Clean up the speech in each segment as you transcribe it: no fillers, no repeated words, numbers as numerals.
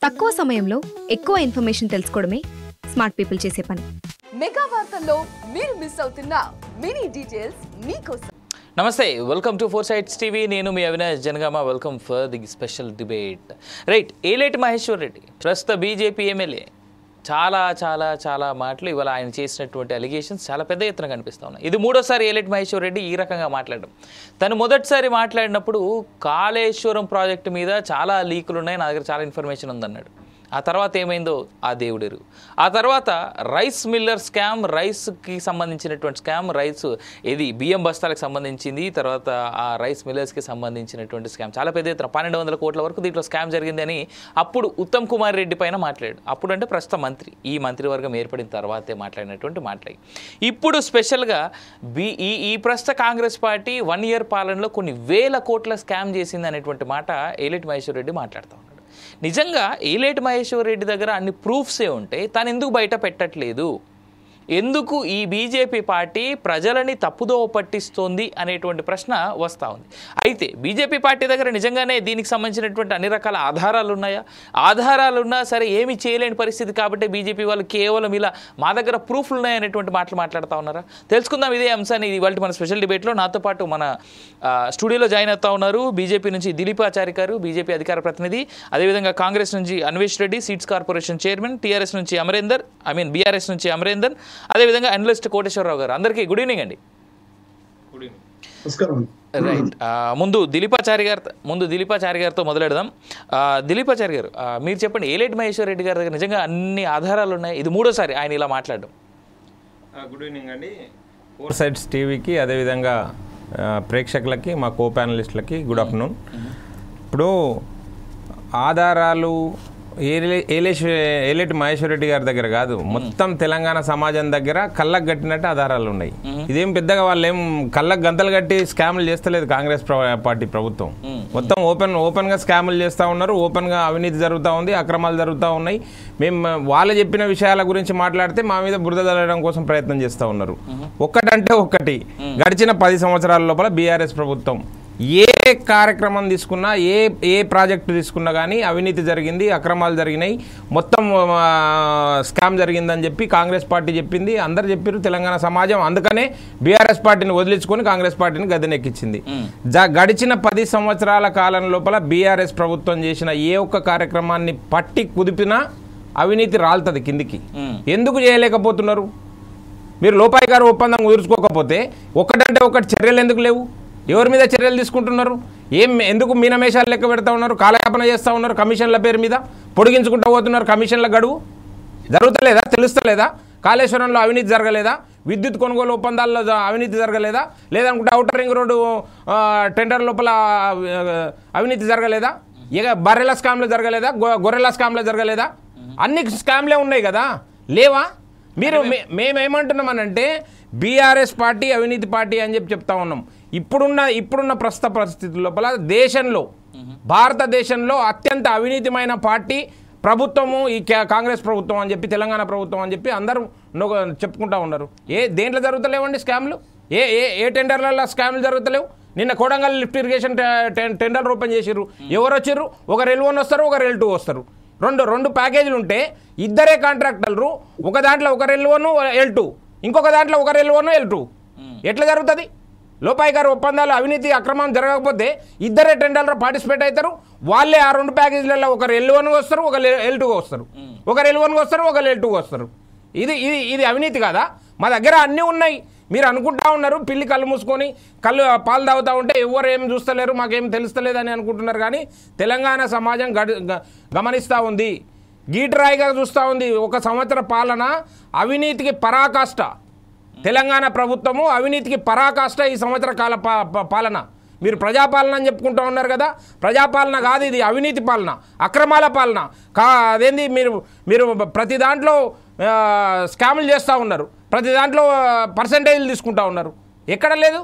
తక్కువ సమయంలో ఎక్కువ ఇన్ఫర్మేషన్ తెలుసుకోవడమే స్మార్ట్ పీపుల్ చేసే పని. మెగా వార్తల్లో మీరు మిస్ అవుతున్న మినీ డీటెయిల్స్ మీకోసం. నమస్తే, welcome to four sides TV. నేను మీ Avinash Janagama. Welcome for the special debate. Right, Eleti Maheshwar Reddy ప్రస్తుత బీజేపీ ఎమ్మెల్యే చాలా మాటలు ఇవాళ ఆయన చేసినటువంటి అలిగేషన్స్ చాలా పెద్ద ఎత్తున కనిపిస్తూ ఉన్నాయి. ఇది మూడోసారి ఏలేటి మహేశ్వర్ రెడ్డి ఈ రకంగా మాట్లాడడం. తను మొదటిసారి మాట్లాడినప్పుడు కాళేశ్వరం ప్రాజెక్టు మీద చాలా లీకులు ఉన్నాయి, నా దగ్గర చాలా ఇన్ఫర్మేషన్ ఉందన్నాడు. ఆ తర్వాత ఏమైందో ఆ దేవుడెరు. ఆ తర్వాత రైస్ మిల్లర్ స్కామ్, రైస్కి సంబంధించినటువంటి స్కామ్, రైస్ ఇది బియ్యం బస్తాలకు సంబంధించింది, తర్వాత ఆ రైస్ మిల్లర్స్కి సంబంధించినటువంటి స్కామ్ చాలా పెద్ద ఎత్తున 1200 కోట్ల వరకు దీంట్లో స్కామ్ జరిగింది అని అప్పుడు ఉత్తమ్ కుమార్ రెడ్డి పైన మాట్లాడాడు. అప్పుడు అంటే ప్రస్తుత మంత్రి, ఈ మంత్రివర్గం ఏర్పడిన తర్వాతే మాట్లాడినటువంటి మాట్లాడి. ఇప్పుడు స్పెషల్గా ఈ ప్రస్తుత కాంగ్రెస్ పార్టీ 1 year పాలనలో కొన్ని వేల కోట్ల స్కామ్ చేసింది అనేటువంటి మాట ఏలేటి మహేశ్వర్ రెడ్డి మాట్లాడుతూ ఉన్నాడు. నిజంగా ఏలేటి మహేశ్వర్ రెడ్డి దగ్గర అన్ని ప్రూఫ్సే ఉంటే తను ఎందుకు బయట పెట్టట్లేదు? ఎందుకు ఈ బీజేపీ పార్టీ ప్రజలని తప్పుదోవ పట్టిస్తోంది అనేటువంటి ప్రశ్న వస్తూ ఉంది. అయితే బీజేపీ పార్టీ దగ్గర నిజంగానే దీనికి సంబంధించినటువంటి అన్ని రకాల ఆధారాలు ఉన్నాయా? ఆధారాలున్నా సరే ఏమి చేయలేని పరిస్థితి కాబట్టి బీజేపీ వాళ్ళు కేవలం ఇలా మా దగ్గర ప్రూఫ్లు ఉన్నాయనేటువంటి మాటలు మాట్లాడుతూ ఉన్నారా? తెలుసుకుందాం ఇదే అంశాన్ని ఇవాళ మన స్పెషల్ డిబేట్లో. నాతో పాటు మన స్టూడియోలో జాయిన్ అవుతూ ఉన్నారు బీజేపీ నుంచి దిలీపాచారి గారు, బీజేపీ అధికార ప్రతినిధి, అదేవిధంగా కాంగ్రెస్ నుంచి Anvesh Reddy, seeds corporation chairman, TRS నుంచి బీఆర్ఎస్ నుంచి అమరేందర్, అదేవిధంగా అనలిస్ట్ కోటేశ్వరరావు గారు. అందరికీ గుడ్ ఈవినింగ్ అండి. రైట్, ముందు దిలీపాచారి గారితో మొదలెడదాం. దిలీపాచారి గారు, మీరు చెప్పండి, ఏలేటి మహేశ్వర్ రెడ్డి గారి దగ్గర నిజంగా అన్ని ఆధారాలు ఉన్నాయి, ఇది మూడోసారి ఆయన ఇలా మాట్లాడడం. గుడ్ ఈవినింగ్ అండి, ఫోర్ సైడ్స్ టీవీకి, అదేవిధంగా ప్రేక్షకులకి, మా కో ప్యానలిస్టులకి గుడ్ ఆఫ్టర్నూన్. ఇప్పుడు ఆధారాలు ఏలేటి మహేశ్వర్ రెడ్డి గారి దగ్గర కాదు, మొత్తం తెలంగాణ సమాజం దగ్గర కళ్ళకు కట్టినట్టు ఆధారాలు ఉన్నాయి. ఇదేం పెద్దగా వాళ్ళు ఏం కళ్ళకు గంతలు కట్టి స్కాములు చేస్తలేదు కాంగ్రెస్ పార్టీ ప్రభుత్వం. మొత్తం ఓపెన్గా స్కాములు చేస్తూ ఉన్నారు, ఓపెన్గా అవినీతి జరుగుతూ ఉంది, అక్రమాలు జరుగుతూ ఉన్నాయి. మేము వాళ్ళు చెప్పిన విషయాల గురించి మాట్లాడితే మా మీద బురద జల్లడం కోసం ప్రయత్నం చేస్తూ ఉన్నారు. ఒక్కటంటే ఒక్కటి, గడిచిన 10 సంవత్సరాల లోపల బీఆర్ఎస్ ప్రభుత్వం ఏ కార్యక్రమం తీసుకున్నా, ఏ ప్రాజెక్టు తీసుకున్నా కానీ అవినీతి జరిగింది, అక్రమాలు జరిగినాయి, మొత్తం స్కామ్ జరిగిందని చెప్పి కాంగ్రెస్ పార్టీ చెప్పింది, అందరు చెప్పారు తెలంగాణ సమాజం. అందుకనే బీఆర్ఎస్ పార్టీని వదిలించుకొని కాంగ్రెస్ పార్టీని గద్దెనెక్కించింది. గడిచిన 10 సంవత్సరాల కాలం లోపల బీఆర్ఎస్ ప్రభుత్వం చేసిన ఏ ఒక్క కార్యక్రమాన్ని పట్టి కుదిపినా అవినీతి రాలుతుంది కిందికి. ఎందుకు చేయలేకపోతున్నారు? మీరు లోపాయి గారు ఒప్పందం కుదుర్చుకోకపోతే ఒకటంటే ఒకటి చర్యలు ఎందుకు లేవు? ఎవరి మీద చర్యలు తీసుకుంటున్నారు? ఎందుకు మీనమేషాలు లెక్క పెడతా ఉన్నారు? కాలయాపన చేస్తూ ఉన్నారు, కమిషన్ల పేరు మీద పొడిగించుకుంటూ పోతున్నారు. కమిషన్ల గడువు జరుగుతలేదా? తెలుస్తలేదా? కాళేశ్వరంలో అవినీతి జరగలేదా? విద్యుత్ కొనుగోలు ఒప్పందాల్లో అవినీతి జరగలేదా? లేదనుకుంటే ఔటర్ రింగ్ రోడ్డు టెండర్ లోపల అవినీతి జరగలేదా? ఇక బర్రెల స్కామ్లు జరగలేదా? గొర్రెల స్కామ్లు జరగలేదా? అన్ని స్కామ్లే ఉన్నాయి కదా, లేవా? మేమేమంటున్నామనంటే బీఆర్ఎస్ పార్టీ అవినీతి పార్టీ అని చెప్తా ఉన్నాం. ఇప్పుడున్న ప్రస్తుత పరిస్థితుల లోపల దేశంలో, భారతదేశంలో అత్యంత అవినీతిమైన పార్టీ ప్రభుత్వము ఈ కాంగ్రెస్ ప్రభుత్వం అని చెప్పి, తెలంగాణ ప్రభుత్వం అని చెప్పి అందరూ చెప్పుకుంటా ఉన్నారు. దేంట్లో జరుగుతలేవండి స్కామ్లు? ఏ టెండర్లలో స్కామ్లు జరుగుతలేవు? నిన్న Kodangal lift irrigation tender open చేసిర్రు. ఎవరు వచ్చారు? ఒక L1 వస్తారు, ఒక L2 వస్తారు. రెండు ప్యాకేజీలు ఉంటే ఇద్దరే కాంట్రాక్టర్లు, ఒక దాంట్లో ఒక L1 L2, ఇంకొక దాంట్లో ఒక L1 L2. ఎట్లా జరుగుతుంది? లోపాయి గారు ఒప్పందాలు అవినీతి అక్రమం జరగకపోతే ఇద్దరే టెండర్లో పార్టిసిపేట్ అవుతారు. వాళ్ళే ఆ 2 ప్యాకేజీలలో ఒక L1 వస్తారు, ఒక L2 వస్తారు, ఒక L1 వస్తారు, ఒక L2 వస్తారు. ఇది అవినీతి కాదా? మా దగ్గర అన్నీ ఉన్నాయి. మీరు అనుకుంటా ఉన్నారు పిల్లి కళ్ళు మూసుకొని పాలు తాగుతూ ఉంటే ఎవరు ఏం చూస్తలేరు, మాకేం తెలుస్తలేదు అని అనుకుంటున్నారు. కానీ తెలంగాణ సమాజం గమనిస్తూ ఉంది, గీటరాయిగా చూస్తూ ఉంది. 1 సంవత్సర పాలన అవినీతికి పరాకాష్ట. తెలంగాణ ప్రభుత్వము అవినీతికి పరాకాష్ట ఈ సంవత్సర కాల పాలన. మీరు ప్రజాపాలన అని చెప్పుకుంటూ ఉన్నారు కదా, ప్రజాపాలన కాదు ఇది, అవినీతి పాలన, అక్రమాల పాలన. అదేంది, మీరు ప్రతి దాంట్లో స్కాములు చేస్తూ ఉన్నారు, ప్రతి దాంట్లో పర్సంటేజ్లు తీసుకుంటా ఉన్నారు. ఎక్కడ లేదు,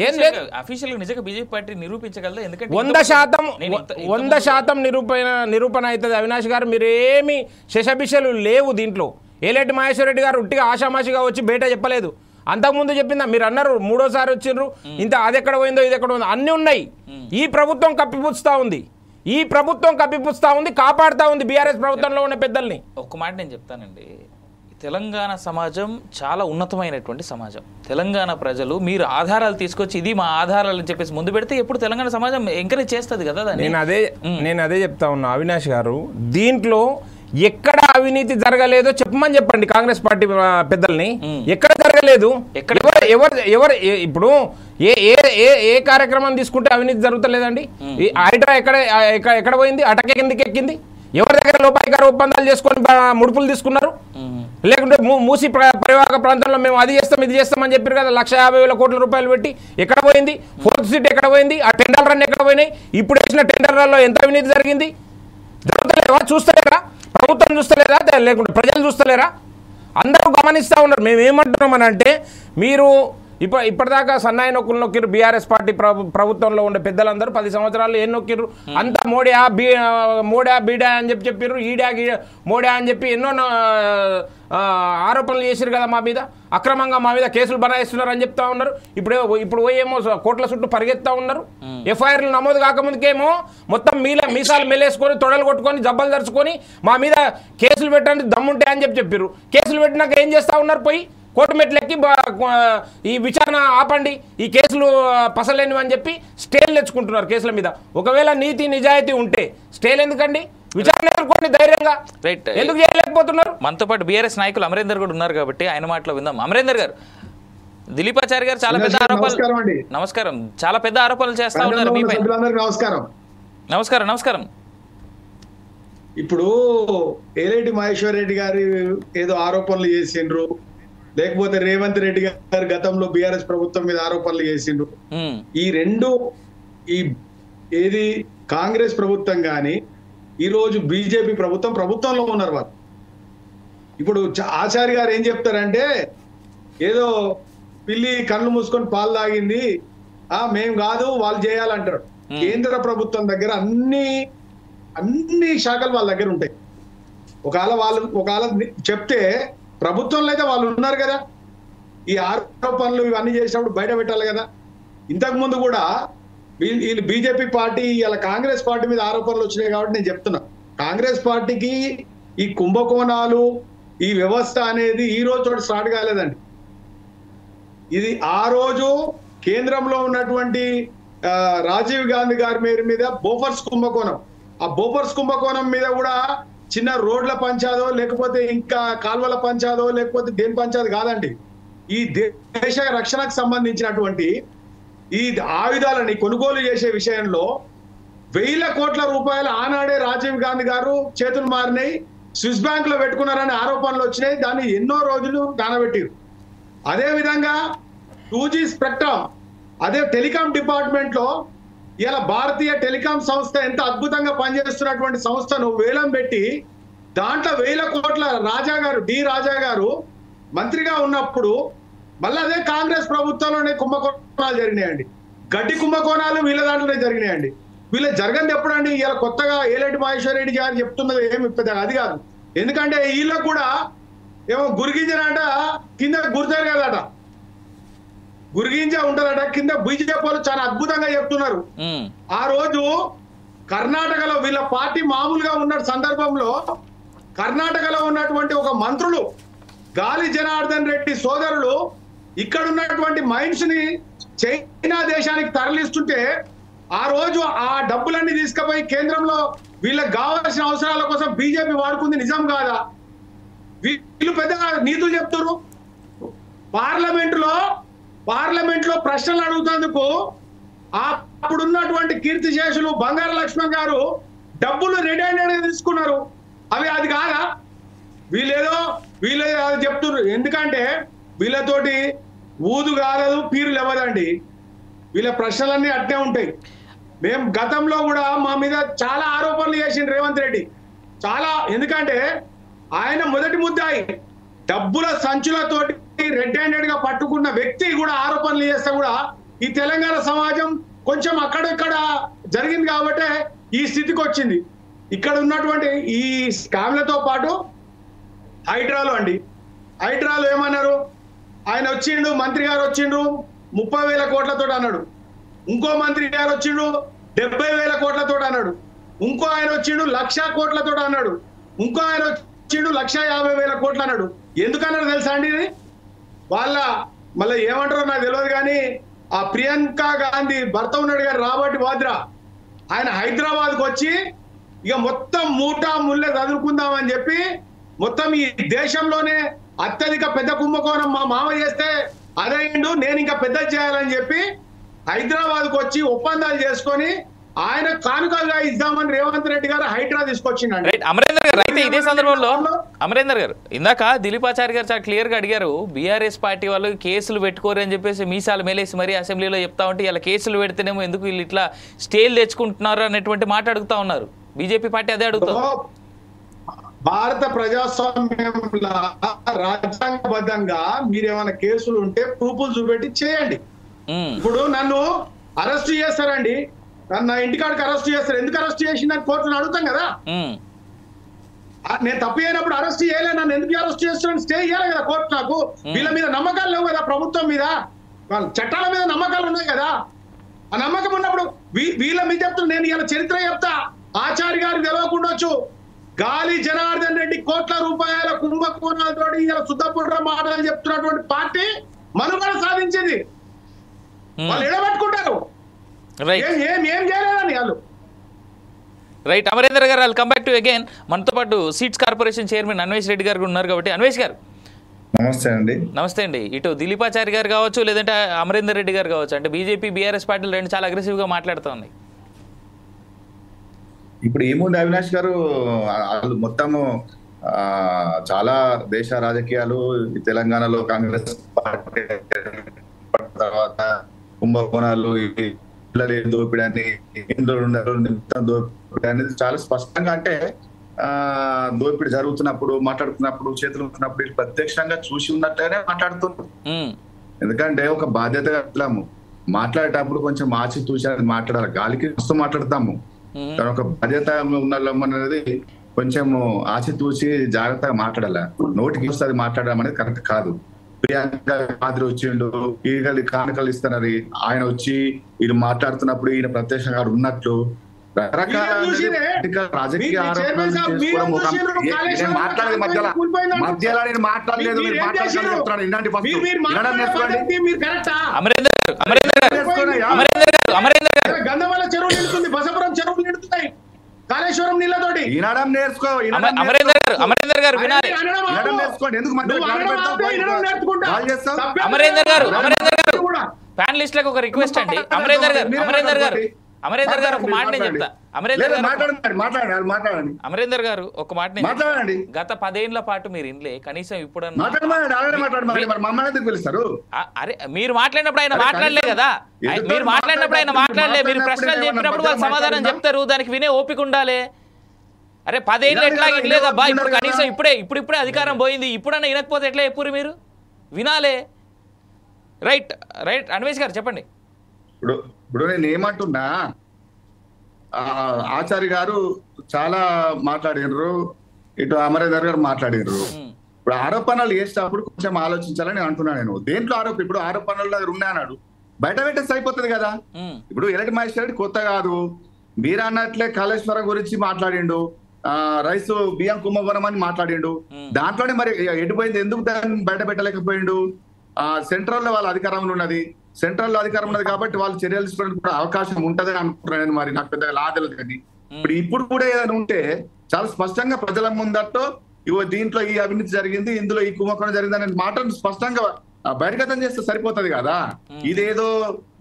ఏం లేదు. అఫీషియల్గా నిజంగా బీజేపీ పార్టీ నిరూపించగలదా? ఎందుకంటే 100% నిరూపణ అవుతుంది. అవినాష్ గారు, మీరేమి శశబిషలు లేవు దీంట్లో. ఏలేటి మహేశ్వర్ రెడ్డి గారు ఉట్టిగా ఆషామాషిగా వచ్చి బయట చెప్పలేదు. అంతకుముందు చెప్పిందా? మీరు అన్నారు 3వ సారి వచ్చిండ్రు, ఇంత అది ఎక్కడ పోయిందో ఇది ఎక్కడ పోయిందో అన్నీ ఉన్నాయి. ఈ ప్రభుత్వం కప్పిపుచ్చుతా ఉంది. ఈ ప్రభుత్వం కప్పిపుస్తా ఉంది, కాపాడుతా ఉంది బీఆర్ఎస్ ప్రభుత్వంలో ఉన్న పెద్దల్ని. ఒక్క మాట నేను చెప్తానండి, తెలంగాణ సమాజం చాలా ఉన్నతమైనటువంటి సమాజం. తెలంగాణ ప్రజలు మీరు ఆధారాలు తీసుకొచ్చి ఇది మా ఆధారాలు అని చెప్పేసి ముందు పెడితే ఎప్పుడు తెలంగాణ సమాజం ఎంకరేజ్ చేస్తుంది కదా. నేను అదే చెప్తా ఉన్నా అవినాష్ గారు, దీంట్లో ఎక్కడ అవినీతి జరగలేదో చెప్పండి కాంగ్రెస్ పార్టీ పెద్దల్ని. ఎక్కడ జరగలేదు, ఎవరు ఇప్పుడు ఏ కార్యక్రమం తీసుకుంటే అవినీతి జరుగుతలేదండి? ఈ హైడ్రా ఎక్కడ పోయింది? అటక కిందకి ఎక్కింది. ఎవరి దగ్గర లోపాయికార ఒప్పందాలు చేసుకొని ముడుపులు తీసుకున్నారు? లేకుంటే మూసి పరివాహక ప్రాంతంలో మేము అది చేస్తాం ఇది చేస్తామని చెప్పారు కదా, 1,50,000 కోట్ల రూపాయలు పెట్టి ఎక్కడ పోయింది? 4th సీట్ ఎక్కడ పోయింది? ఆ టెండర్ రన్ ఎక్కడ పోయినాయి? ఇప్పుడు వేసిన టెండర్లలో ఎంత అవినీతి జరిగింది? జరుగుతలేదా? చూస్తలేరా? ప్రభుత్వం చూస్తలేదా? లేకుంటే ప్రజలు చూస్తలేరా? అందరూ గమనిస్తూ ఉన్నారు. మేము ఏమంటున్నామని అంటే, మీరు ఇప్పటిదాకా సన్నాయి నొక్కులు నొక్కిరు బీఆర్ఎస్ పార్టీ ప్రభుత్వంలో ఉండే పెద్దలందరూ 10 సంవత్సరాలు ఏం నొక్కిరు? అంతా మోడా బీడా అని చెప్పారు, ఈడా మోడా అని చెప్పి ఎన్నో ఆరోపణలు చేశారు కదా మా మీద, అక్రమంగా మా మీద కేసులు బనాయిస్తున్నారు అని చెప్తా ఉన్నారు. ఇప్పుడు పోయేమో కోట్ల చుట్టూ పరిగెత్తా ఉన్నారు. ఎఫ్ఐఆర్లు నమోదు కాకముందుకేమో మొత్తం మీసాలు మెల్లేసుకొని తొడలు కొట్టుకొని జబ్బలు దరుచుకొని మా మీద కేసులు పెట్టడానికి దమ్ముంటే అని చెప్పారు. కేసులు పెట్టినాక ఏం చేస్తా ఉన్నారు? పోయి కోర్టు మెట్లెక్కి ఈ విచారణ ఆపండి, ఈ కేసులు పసలేనివి అని చెప్పి స్టేలు తెచ్చుకుంటున్నారు కేసుల మీద. ఒకవేళ నీతి నిజాయితీ ఉంటే స్టేలు ఎందుకండి? విచారణ ఎదుర్కోండి ధైర్యంగా. రైట్, ఎందుకు చేయలేకపోతున్నారు? మనతో పాటు బీఆర్ఎస్ నాయకులు అమరేందర్ కూడా ఉన్నారు కాబట్టి ఆయన మాటలో విందాం. అమరేందర్ గారు, దిలీపాచారి గారు చాలా పెద్ద ఆరోపణలు, నమస్కారం, చాలా పెద్ద ఆరోపణలు చేస్తా ఉన్నారు మీపై. నమస్కారం. నమస్కారం. ఇప్పుడు ఏలేటి మహేశ్వర్ రెడ్డి గారు ఏదో ఆరోపణలు చేసిండ్రు, లేకపోతే రేవంత్ రెడ్డి గారు గతంలో బీఆర్ఎస్ ప్రభుత్వం మీద ఆరోపణలు చేసిండ్రు. ఈ రెండు ఏది కాంగ్రెస్ ప్రభుత్వం గాని ఈ రోజు బీజేపీ ప్రభుత్వంలో ఉన్నారు వాళ్ళు. ఇప్పుడు ఆచార్య గారు ఏం చెప్తారంటే, ఏదో పిల్లి కళ్ళు మూసుకొని పాలు తాగింది, మేం కాదు వాళ్ళు చేయాలంటారు. కేంద్ర ప్రభుత్వం దగ్గర అన్ని శాఖలు వాళ్ళ దగ్గర ఉంటాయి. ఒకవేళ చెప్తే ప్రభుత్వంలో అయితే వాళ్ళు ఉన్నారు కదా, ఈ ఆరోపణలు ఇవన్నీ చేసినప్పుడు బయట పెట్టాలి కదా. ఇంతకు ముందు కూడా వీళ్ళు బీజేపీ పార్టీ ఇలా కాంగ్రెస్ పార్టీ మీద ఆరోపణలు వచ్చినాయి కాబట్టి నేను చెప్తున్నా, కాంగ్రెస్ పార్టీకి ఈ కుంభకోణాలు ఈ వ్యవస్థ అనేది ఈ రోజు స్టార్ట్ కాలేదండి. ఇది ఆ రోజు కేంద్రంలో ఉన్నటువంటి రాజీవ్ గాంధీ గారి మీద బోఫర్స్ కుంభకోణం, ఆ బోఫర్స్ కుంభకోణం మీద కూడా చిన్న రోడ్ల పంచాదో లేకపోతే ఇంకా కాల్వల పంచాదో లేకపోతే దేని పంచాదో కాదండి. ఈ దేశ రక్షణకు సంబంధించినటువంటి ఈ ఆయుధాలని కొనుగోలు చేసే విషయంలో 1,000 కోట్ల రూపాయలు ఆనాడే రాజీవ్ గాంధీ గారు చేతులు మారినాయి, స్విస్ బ్యాంక్ లో పెట్టుకున్నారనే ఆరోపణలు వచ్చినాయి. దాన్ని ఎన్నో రోజులు నానబెట్టారు. అదే విధంగా 2G స్పెక్ట్రమ్, అదే టెలికాం డిపార్ట్మెంట్ లో ఇలా భారతీయ టెలికాం సంస్థ ఎంత అద్భుతంగా పనిచేస్తున్నటువంటి సంస్థను వేలం పెట్టి దాంట్లో 1,000 కోట్ల రాజా గారు మంత్రిగా ఉన్నప్పుడు మళ్ళీ అదే కాంగ్రెస్ ప్రభుత్వంలోనే కుంభకోణాలు జరిగినాయండి. గడ్డి కుంభకోణాలు వీళ్ళ దాంట్లోనే జరిగినాయండి. వీళ్ళ జరగంది ఎప్పుడండి? ఇలా కొత్తగా ఏలేటి మహేశ్వర్ రెడ్డి గారు చెప్తున్నది ఏమి అది కాదు. ఎందుకంటే వీళ్ళకు కూడా ఏమో గురిగింజనట కింద గురితారు కదట, గురిగింజ ఉంటదట కింద. బీజేపీ వాళ్ళు చాలా అద్భుతంగా చెప్తున్నారు. ఆ రోజు కర్ణాటకలో వీళ్ళ పార్టీ మామూలుగా ఉన్న సందర్భంలో కర్ణాటకలో ఉన్నటువంటి ఒక మంత్రులు గాలి జనార్దన్ రెడ్డి సోదరులు ఇక్కడ ఉన్నటువంటి మైన్స్ ని చైనా దేశానికి తరలిస్తుంటే ఆ రోజు ఆ డబ్బులన్నీ తీసుకుపోయి కేంద్రంలో వీళ్ళకి కావాల్సిన అవసరాల కోసం బీజేపీ వాడుకుంది నిజం కాదా? వీళ్ళు పెద్ద నీతులు చెప్తారు. పార్లమెంట్ లో ప్రశ్నలు అడుగుతందుకు అప్పుడున్నటువంటి కీర్తిశేషులు బంగారు లక్ష్మణ్ గారు డబ్బులు రెడీ హ్యాండెడ్ తీసుకున్నారు. అది కాదా? వీళ్ళే చెప్తున్నారు. ఎందుకంటే వీళ్ళతోటి ఊదు కాలేదు, పీరులు ఇవ్వదండి. వీళ్ళ ప్రశ్నలన్నీ అట్టే ఉంటాయి. మేము గతంలో కూడా మా మీద చాలా ఆరోపణలు చేసిండు రేవంత్ రెడ్డి చాలా. ఎందుకంటే ఆయన మొదటి ముద్దాయి డబ్బుల సంచులతోటి రెడ్ హ్యాండెడ్ గా పట్టుకున్న వ్యక్తి కూడా ఆరోపణలు చేస్తే కూడా ఈ తెలంగాణ సమాజం కొంచెం అక్కడక్కడ జరిగింది కాబట్టి ఈ స్థితికి వచ్చింది. ఇక్కడ ఉన్నటువంటి ఈ స్కామ్లతో పాటు హైడ్రాలో ఏమన్నారు? ఆయన వచ్చిండు, మంత్రి గారు వచ్చిండ్రు 30,000 కోట్లతో అన్నాడు. ఇంకో మంత్రి గారు వచ్చిండు 70,000 కోట్లతో అన్నాడు. ఇంకో ఆయన వచ్చిండు 1,00,000 కోట్లతో అన్నాడు, ఇంకో ఆయన వచ్చిండు 1,50,000 కోట్లు అన్నాడు. ఎందుకన్నాడు తెలుసా అండి? మళ్ళీ ఏమంటారో నాకు తెలియదు కానీ ఆ ప్రియాంక గాంధీ భర్త ఉన్నాడు గారు రాబర్ట్ వాద్రా, ఆయన హైదరాబాద్కి వచ్చి ఇక మొత్తం మూటా ముల్లె చదువుకుందామని చెప్పి మొత్తం ఈ దేశంలోనే అత్యధిక పెద్ద కుంభకోణం మా మామ చేస్తే అదేండు, నేను ఇంకా పెద్ద చేయాలని చెప్పి హైదరాబాద్కు వచ్చి ఒప్పందాలు చేసుకొని ఆయన కానుకలుగా ఇద్దామని రేవంత్ రెడ్డి గారు హైడ్రా తీసుకొచ్చిండండి. అమరేందర్ గారు అయితే ఇదే సందర్భంలో అమరేందర్ గారు ఇందాక దిలీపాచారి గారు చాలా క్లియర్ గా అడిగారు, బీఆర్ఎస్ పార్టీ వాళ్ళు కేసులు పెట్టుకోరు అని చెప్పేసి మీసాలు మేలేసి మరీ అసెంబ్లీలో చెప్తా ఉంటే ఇలా కేసులు పెడితేనేమో ఎందుకు వీళ్ళు ఇట్లా స్టేలు తెచ్చుకుంటున్నారు అనేటువంటి మాట అడుగుతా ఉన్నారు. బీజేపీ పార్టీ అదే అడుగుతారు. భారత ప్రజాస్వామ్యంలో రాజ్యాంగబద్ధంగా మీరేమైనా కేసులు ఉంటే ప్రూఫ్లు చూపెట్టి చేయండి. ఇప్పుడు నన్ను అరెస్ట్ చేస్తారండి, నా ఇంటికాడికి అరెస్ట్ చేస్తారు, ఎందుకు అరెస్ట్ చేసిందని కోర్టును అడుగుతాం కదా. నేను తప్పు అయినప్పుడు అరెస్ట్ చేయలే, నన్ను ఎందుకు అరెస్ట్ చేస్తారని స్టే చేయాలి కదా కోర్టు. నాకు వీళ్ళ మీద నమ్మకాలు లేవు కదా, ప్రభుత్వం మీద చట్టాల మీద నమ్మకాలు ఉన్నాయి కదా. ఆ నమ్మకం ఉన్నప్పుడు వీళ్ళ మీద చెప్తున్నా. నేను ఇలా చరిత్ర చెప్తా, ఆచార్య గారికి తెలియకుండా వచ్చు. గాలి జనార్దన్ రెడ్డి కోట్ల రూపాయల కుంభకోణాలతో ఇలా సుద్దపుర్ర మాటలు చెప్తున్నటువంటి పార్టీ మనుగడ సాధించింది. వాళ్ళు ఎడబెట్టుకుంటారు, ఏం చేయలేదని వాళ్ళు. రైట్ అమరేందర్ గారు, I'll come back to again. మనతో పాటు seats corporation chairman Anvesh Reddy గారు ఉన్నారు కాబట్టి, అన్వేష్ గారు నమస్తే అండి. నమస్తే అండి. ఇటు దిలీపాచారి గారు కావచ్చు, లేదంటే అమరేందర్ రెడ్డి గారు కావచ్చు, అంటే బీజేపీ బీఆర్ఎస్ పార్టీలు రెండు చాలా అగ్రెసివ్గా మాట్లాడుతూ ఉన్నాయి. ఇప్పుడు ఏముంది అవినాష్ గారు, వాళ్ళు మొత్తము చాలా దేశ రాజకీయాలు, తెలంగాణలో కాంగ్రెస్ పార్టీ తర్వాత కుంభకోణాలు, దోపిడీ అని, దోపిడీ అనేది చాలా స్పష్టంగా, అంటే దోపిడీ జరుగుతున్నప్పుడు మాట్లాడుతున్నప్పుడు చేతులు ఉంటున్నప్పుడు ప్రత్యక్షంగా చూసి ఉన్నట్టుగానే మాట్లాడుతున్నారు. ఎందుకంటే ఒక బాధ్యతగా అట్లాము మాట్లాడేటప్పుడు కొంచెం ఆచి తూచి మాట్లాడాలి. గాలికి వస్తూ మాట్లాడతాము, కానీ ఒక బాధ్యత ఉన్నది కొంచెం ఆచితూచి జాగ్రత్తగా మాట్లాడాలి. నోటికి వస్తుంది మాట్లాడడం అనేది కరెక్ట్ కాదు. ప్రియాంక మాదిరి వచ్చిండు, ఈగలి కానుకలు ఇస్తున్నారు, ఆయన వచ్చి ఈయన మాట్లాడుతున్నప్పుడు ఈయన ప్రత్యక్షంగా ఉన్నట్లు రకరకాల రాజకీయ ఆరోపణలు మాట్లాడేది మధ్యలో నేను మాట్లాడలేదు, మీరు మాట్లాడాలని చెప్తున్నాను. ఇలాంటి గంధమాల చెరువు నిలుతుంది, బసపురం చెరువు నిలుతున్నాయి కాళేశ్వరం నీళ్ళతోటి. వినడం నేర్చుకో అమరేందర్ గారు వినాలి. నేర్చుకోండి. ఎందుకు అమరేందర్ గారు ప్యానలిస్ట్లకు ఒక రిక్వెస్ట్ అండి. అమరేందర్ గారు ఒక మాట నేను చెప్తా. అమరేందర్ గారు ఒక మాట మాట్లాడండి. గత 10 ఏళ్ల పాటు మీరు ఇన్లే కనీసం ఇప్పుడు అరే మీరు మాట్లాడినప్పుడు ఆయన మాట్లాడలే కదా, మీరు మాట్లాడినప్పుడు ఆయన మాట్లాడలే, మీరు ప్రశ్నలు చెప్పినప్పుడు వాళ్ళు సమాధానం చెప్తారు, దానికి వినే ఓపిక ఉండాలి. అరే 10 ఏళ్ళు ఎట్లా ఇనలేదబ్బా, ఇప్పుడు కనీసం ఇప్పుడే అధికారం పోయింది, ఇప్పుడన్నా వినకపోతే ఎట్లా చెప్పారు మీరు, వినాలే. రైట్ అన్వేష్ గారు చెప్పండి. ఇప్పుడు నేను ఏమంటున్నా, ఆచార్య గారు చాలా మాట్లాడినరు, ఇటు అమరేందర్ గారు మాట్లాడినరు. ఇప్పుడు ఆరోపణలు చేసేటప్పుడు కొంచెం ఆలోచించాలని అంటున్నాను నేను. దేంట్లో ఇప్పుడు ఆరోపణలు ఉన్నాయన్నాడు, బయట పెట్టేసి అయిపోతుంది కదా. ఇప్పుడు ఎలటి మహేశ్వర్ రెడ్డి కొత్త కాదు, మీరు అన్నట్లే కాళేశ్వరం గురించి మాట్లాడిండు, రైసు బియ్యం కుంభకోణం అని మాట్లాడిండు. దాంట్లోనే మరి ఎటుపోయింది, ఎందుకు దాన్ని బయట పెట్టలేకపోయిండు? సెంట్రల్ లో వాళ్ళ అధికారంలో ఉన్నది, సెంట్రల్ లో అధికారం ఉన్నది కాబట్టి వాళ్ళు చర్యలు తీసుకోవడానికి కూడా అవకాశం ఉంటదని అనుకుంటున్నాను. మరి నాకు పెద్దగా లాదలు కానీ ఇప్పుడు కూడా ఏదైనా ఉంటే చాలా స్పష్టంగా ప్రజల ముందట్టు ఇవో దీంట్లో ఈ అవినీతి జరిగింది, ఇందులో ఈ కుంభకోణం జరిగింది అనే మాటను స్పష్టంగా బహిర్గతం చేస్తే సరిపోతుంది కదా. ఇదేదో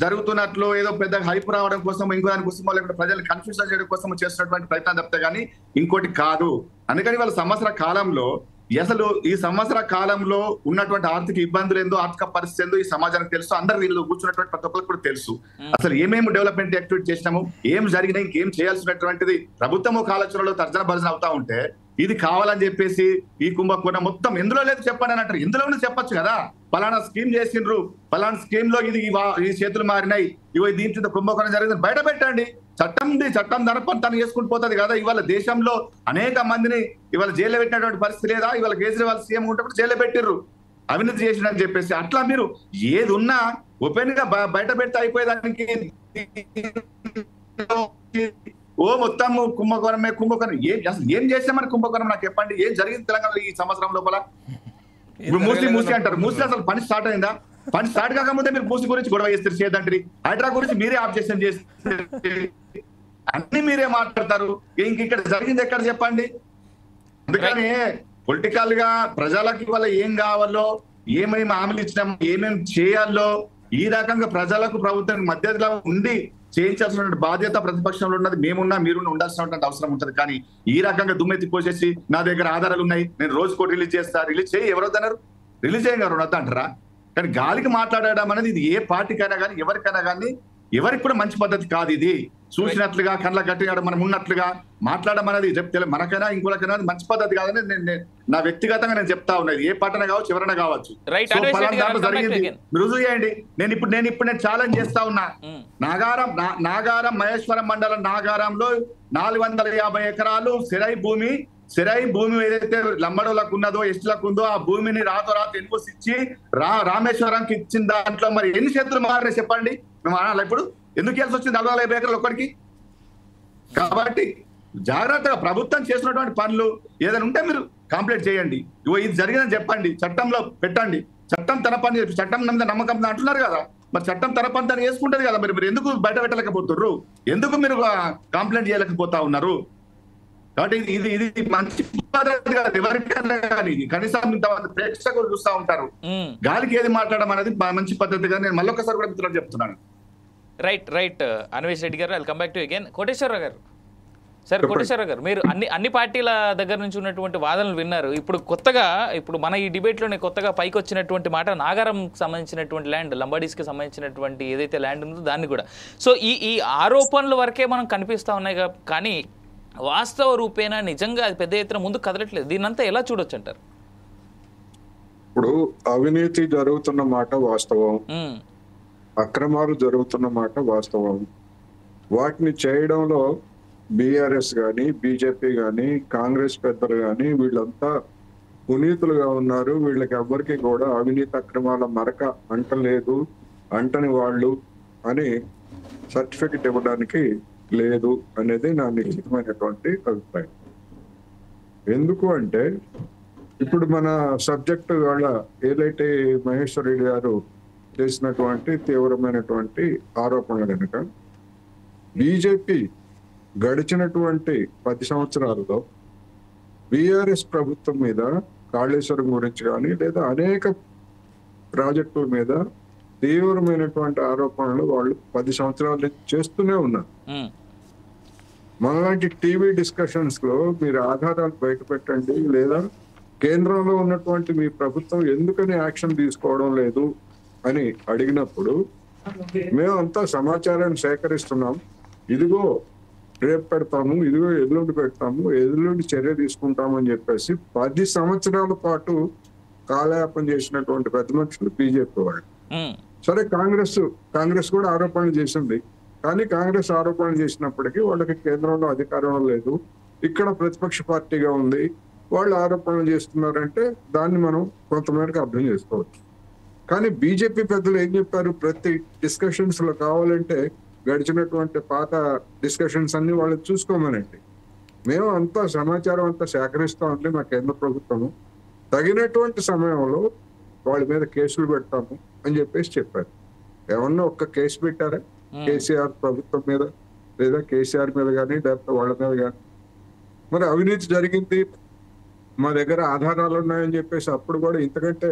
జరుగుతున్నట్లు ఏదో పెద్ద హైప్ రావడం కోసం, ఇంకో దాని కోసం, లేకపోతే ప్రజలు కన్ఫ్యూజన్ చేయడం కోసం చేస్తున్నటువంటి ప్రయత్నం తప్పితే కానీ ఇంకోటి కాదు. అందుకని వాళ్ళ సంవత్సర కాలంలో అసలు ఈ సంవత్సర కాలంలో ఉన్నటువంటి ఆర్థిక ఇబ్బందులు ఏందో, ఆర్థిక పరిస్థితి ఏందో ఈ సమాజానికి తెలుసు, అందరు వీళ్ళు కూర్చున్నటువంటి ప్రతి ఒక్కరికి కూడా తెలుసు. అసలు ఏమేమి డెవలప్మెంట్ యాక్టివిటీ చేసినాము, ఏం జరిగినా ఇంకేం చేయాల్సినటువంటిది ప్రభుత్వము కాలచరణలో తర్జన భర్జన అవుతా ఉంటే ఇది కావాలని చెప్పేసి ఈ కుంభకోణం మొత్తం ఎందులో లేదు చెప్పండి అని అంటారు. ఇందులోనే చెప్పొచ్చు కదా, పలానా స్కీమ్ చేసిండ్రు, పలానా స్కీమ్ లో ఇది ఈ చేతులు మారినాయి, ఇవో దీంట్లో కుంభకోణం జరిగింది బయట పెట్టండి. చట్టం తన పని తను చేసుకుంటూ పోతుంది కదా. ఇవాళ దేశంలో అనేక మందిని ఇవాళ జైల్లో పెట్టినటువంటి పరిస్థితి లేదా? ఇవాళ కేజ్రీవాల్ సీఎం ఉన్నప్పుడు జైల్లో పెట్టిర్రు అవినీతి చేసిండని చెప్పేసి. అట్లా మీరు ఏది ఉన్నా ఓపెన్ గా బయట పెడితే అయిపోయేదానికి ఓ మొత్తం కుంభకోణమే కుంభకోణం. అసలు ఏం చేసామని కుంభకోణం నాకు చెప్పండి. ఏం జరిగింది తెలంగాణలో ఈ సంవత్సరం లోపల? మూసి అంటారు. మూసి అసలు పని స్టార్ట్ అయిందా? పని స్టార్ట్ కాకముందే మీరు మూసి గురించి గొడవ చేస్తారు, చేయదంటారు. హైడ్రా గురించి మీరే ఆబ్జెక్షన్ చేస్తారు, అన్ని మీరే మాట్లాడతారు. ఇక్కడ జరిగింది ఎక్కడ చెప్పండి? అందుకని పొలిటికల్ గా ప్రజలకి వాళ్ళ ఏం కావాలో, ఏమేమి హామీలు ఇచ్చినామో, ఏమేమి చేయాలో ఈ రకంగా ప్రజలకు ప్రభుత్వం మధ్యలో ఉండి చేయించాల్సిన బాధ్యత ప్రతిపక్షంలో ఉన్నది. మేమున్నా మీరున్నా ఉండాల్సినటువంటి అవసరం ఉంటుంది. కానీ ఈ రకంగా దుమ్మెత్తి పోసేసి నా దగ్గర ఆధారాలు ఉన్నాయి, నేను రోజుకోటి రిలీజ్ చేస్తా, రిలీజ్ చేయి, ఎవరొద్దన్నారు? రిలీజ్ చేయగారు ఉన్నది అంటారా? కానీ గాలికి మాట్లాడడం అనేది ఇది ఏ పార్టీకైనా కానీ ఎవరికైనా కానీ ఎవరికి కూడా మంచి పద్ధతి కాదు. ఇది చూసినట్లుగా కళ్ళ గట్టిగా మనం ఉన్నట్లుగా మాట్లాడడం అనేది చెప్తే మనకైనా ఇంకోకైనా మంచి పద్ధతి కాదని నా వ్యక్తిగతంగా నేను చెప్తా ఉన్నది. ఏ పార్టీ కావచ్చు, ఎవరైనా కావచ్చు. జరిగింది రుజువు చేయండి. నేను ఇప్పుడు ఛాలెంజ్ చేస్తా ఉన్నా. నాగారం మహేశ్వరం మండలం నాగారంలో 450 ఎకరాలు సిరై భూమి ఏదైతే లంబడోలకు ఉన్నదో, ఎస్టీలకు ఉందో ఆ భూమిని రాతోరాత ఎన్కోసి ఇచ్చి రామేశ్వరంకి ఇచ్చిన దాంట్లో మరి ఎన్ని చేతులు మారినాయి చెప్పండి? మేము అనాలి ఇప్పుడు. ఎందుకు వెళ్ళి వచ్చింది 450 ఎకరాలు ఒక్కడికి? కాబట్టి జాగ్రత్తగా ప్రభుత్వం చేసినటువంటి పనులు ఏదైనా ఉంటే మీరు కంప్లీట్ చేయండి. ఇది జరిగిందని చెప్పండి, చట్టంలో పెట్టండి. చట్టం తన పని చెప్పి చట్టం మీద నమ్మకం అంటున్నారు కదా, మరి చట్టం తన పని తను వేసుకుంటది కదా. మీరు ఎందుకు బయట పెట్టలేకపోతున్నారు? ఎందుకు మీరు కంప్లైంట్ చేయలేకపోతా ఉన్నారు? కాబట్టి ఇది మంచి పద్ధతి కాదు ఎవరికైనా కానీ. ఇది కనీసం ప్రేక్షకులు చూస్తా ఉంటారు. గాలికి ఏది మాట్లాడడం అనేది మంచి పద్ధతిగా నేను మళ్ళొకసారి కూడా మిత్రులు చెప్తున్నాను. రైట్ అన్వేష్ రెడ్డి గారు, welcome back to again. Koteswararao గారు, సార్ కోటేశ్వరరావు గారు, మీరు అన్ని పార్టీల దగ్గర నుంచి ఉన్నటువంటి వాదనలు విన్నారు. ఇప్పుడు మన ఈ డిబేట్లోనే కొత్తగా పైకి వచ్చినటువంటి మాట నాగారంకి సంబంధించినటువంటి ల్యాండ్, లంబాడీస్కి సంబంధించినటువంటి ఏదైతే ల్యాండ్ ఉందో దాన్ని కూడా. సో ఈ ఆరోపణల వరకే మనం కనిపిస్తూ ఉన్నాయి కానీ వాస్తవ రూపేణా నిజంగా అది పెద్ద ఎత్తున ముందు కదలట్లేదు. దీన్నంతా ఎలా చూడొచ్చు అంటారు? ఇప్పుడు అవినీతి జరుగుతున్న మాట వాస్తవం, అక్రమాలు జరుగుతున్న మాట వాస్తవం. వాటిని చేయడంలో బీఆర్ఎస్ కానీ, బీజేపీ కానీ, కాంగ్రెస్ పెద్దలు కానీ వీళ్ళంతా పునీతులుగా ఉన్నారు. వీళ్ళకి ఎవ్వరికి కూడా అవినీతి అక్రమాల మరక అంటలేదు, అంటని వాళ్ళు అని సర్టిఫికెట్ ఇవ్వడానికి లేదు అనేది నా నిశ్చితమైనటువంటి అభిప్రాయం. ఎందుకు అంటే ఇప్పుడు మన సబ్జెక్ట్ వాళ్ళ ఏదైతే మహేశ్వర్ రెడ్డి గారు చేసినటువంటి తీవ్రమైనటువంటి ఆరోపణలు కనుక బీజేపీ గడిచినటువంటి 10 సంవత్సరాల్లో బీఆర్ఎస్ ప్రభుత్వం మీద కాళేశ్వరం గురించి కానీ లేదా అనేక ప్రాజెక్టుల మీద తీవ్రమైనటువంటి ఆరోపణలు వాళ్ళు 10 సంవత్సరాల నుంచి చేస్తూనే ఉన్నారు. మనలాంటి టీవీ డిస్కషన్స్ లో మీరు ఆధారాలు బయట పెట్టండి, లేదా కేంద్రంలో ఉన్నటువంటి మీ ప్రభుత్వం ఎందుకని యాక్షన్ తీసుకోవడం లేదు అని అడిగినప్పుడు మేమంతా సమాచారాన్ని సేకరిస్తున్నాం, ఇదిగో రేపు పెడతాము, ఇదిగో ఎల్లుండి పెడతాము, ఎల్లుండి చర్య తీసుకుంటామని చెప్పేసి 10 సంవత్సరాల పాటు కాలయాపన చేసినటువంటి పెద్ద మనుషులు బీజేపీ వాళ్ళు. సరే కాంగ్రెస్ కూడా ఆరోపణలు చేసింది, కానీ కాంగ్రెస్ ఆరోపణలు చేసినప్పటికీ వాళ్ళకి కేంద్రంలో అధికారం లేదు, ఇక్కడ ప్రతిపక్ష పార్టీగా ఉంది, వాళ్ళు ఆరోపణలు చేస్తున్నారంటే దాన్ని మనం కొంతమేరకు అర్థం చేసుకోవచ్చు. కానీ బీజేపీ పెద్దలు ఏం చెప్పారు? ప్రతి డిస్కషన్స్ లో కావాలంటే గడిచినటువంటి పాత డిస్కషన్స్ అన్ని వాళ్ళు చూసుకోమనండి, మేము అంతా సమాచారం అంతా సేకరిస్తామండి మా కేంద్ర ప్రభుత్వము, తగినటువంటి సమయంలో వాళ్ళ మీద కేసులు పెడతాము అని చెప్పేసి చెప్పారు. ఏమన్నా ఒక్క కేసు పెట్టారా కేసీఆర్ ప్రభుత్వం మీద, లేదా కేసీఆర్ మీద కానీ లేకపోతే వాళ్ళ మీద కానీ? మరి అవినీతి జరిగింది, మా దగ్గర ఆధారాలు ఉన్నాయని చెప్పేసి అప్పుడు కూడా ఇంతకంటే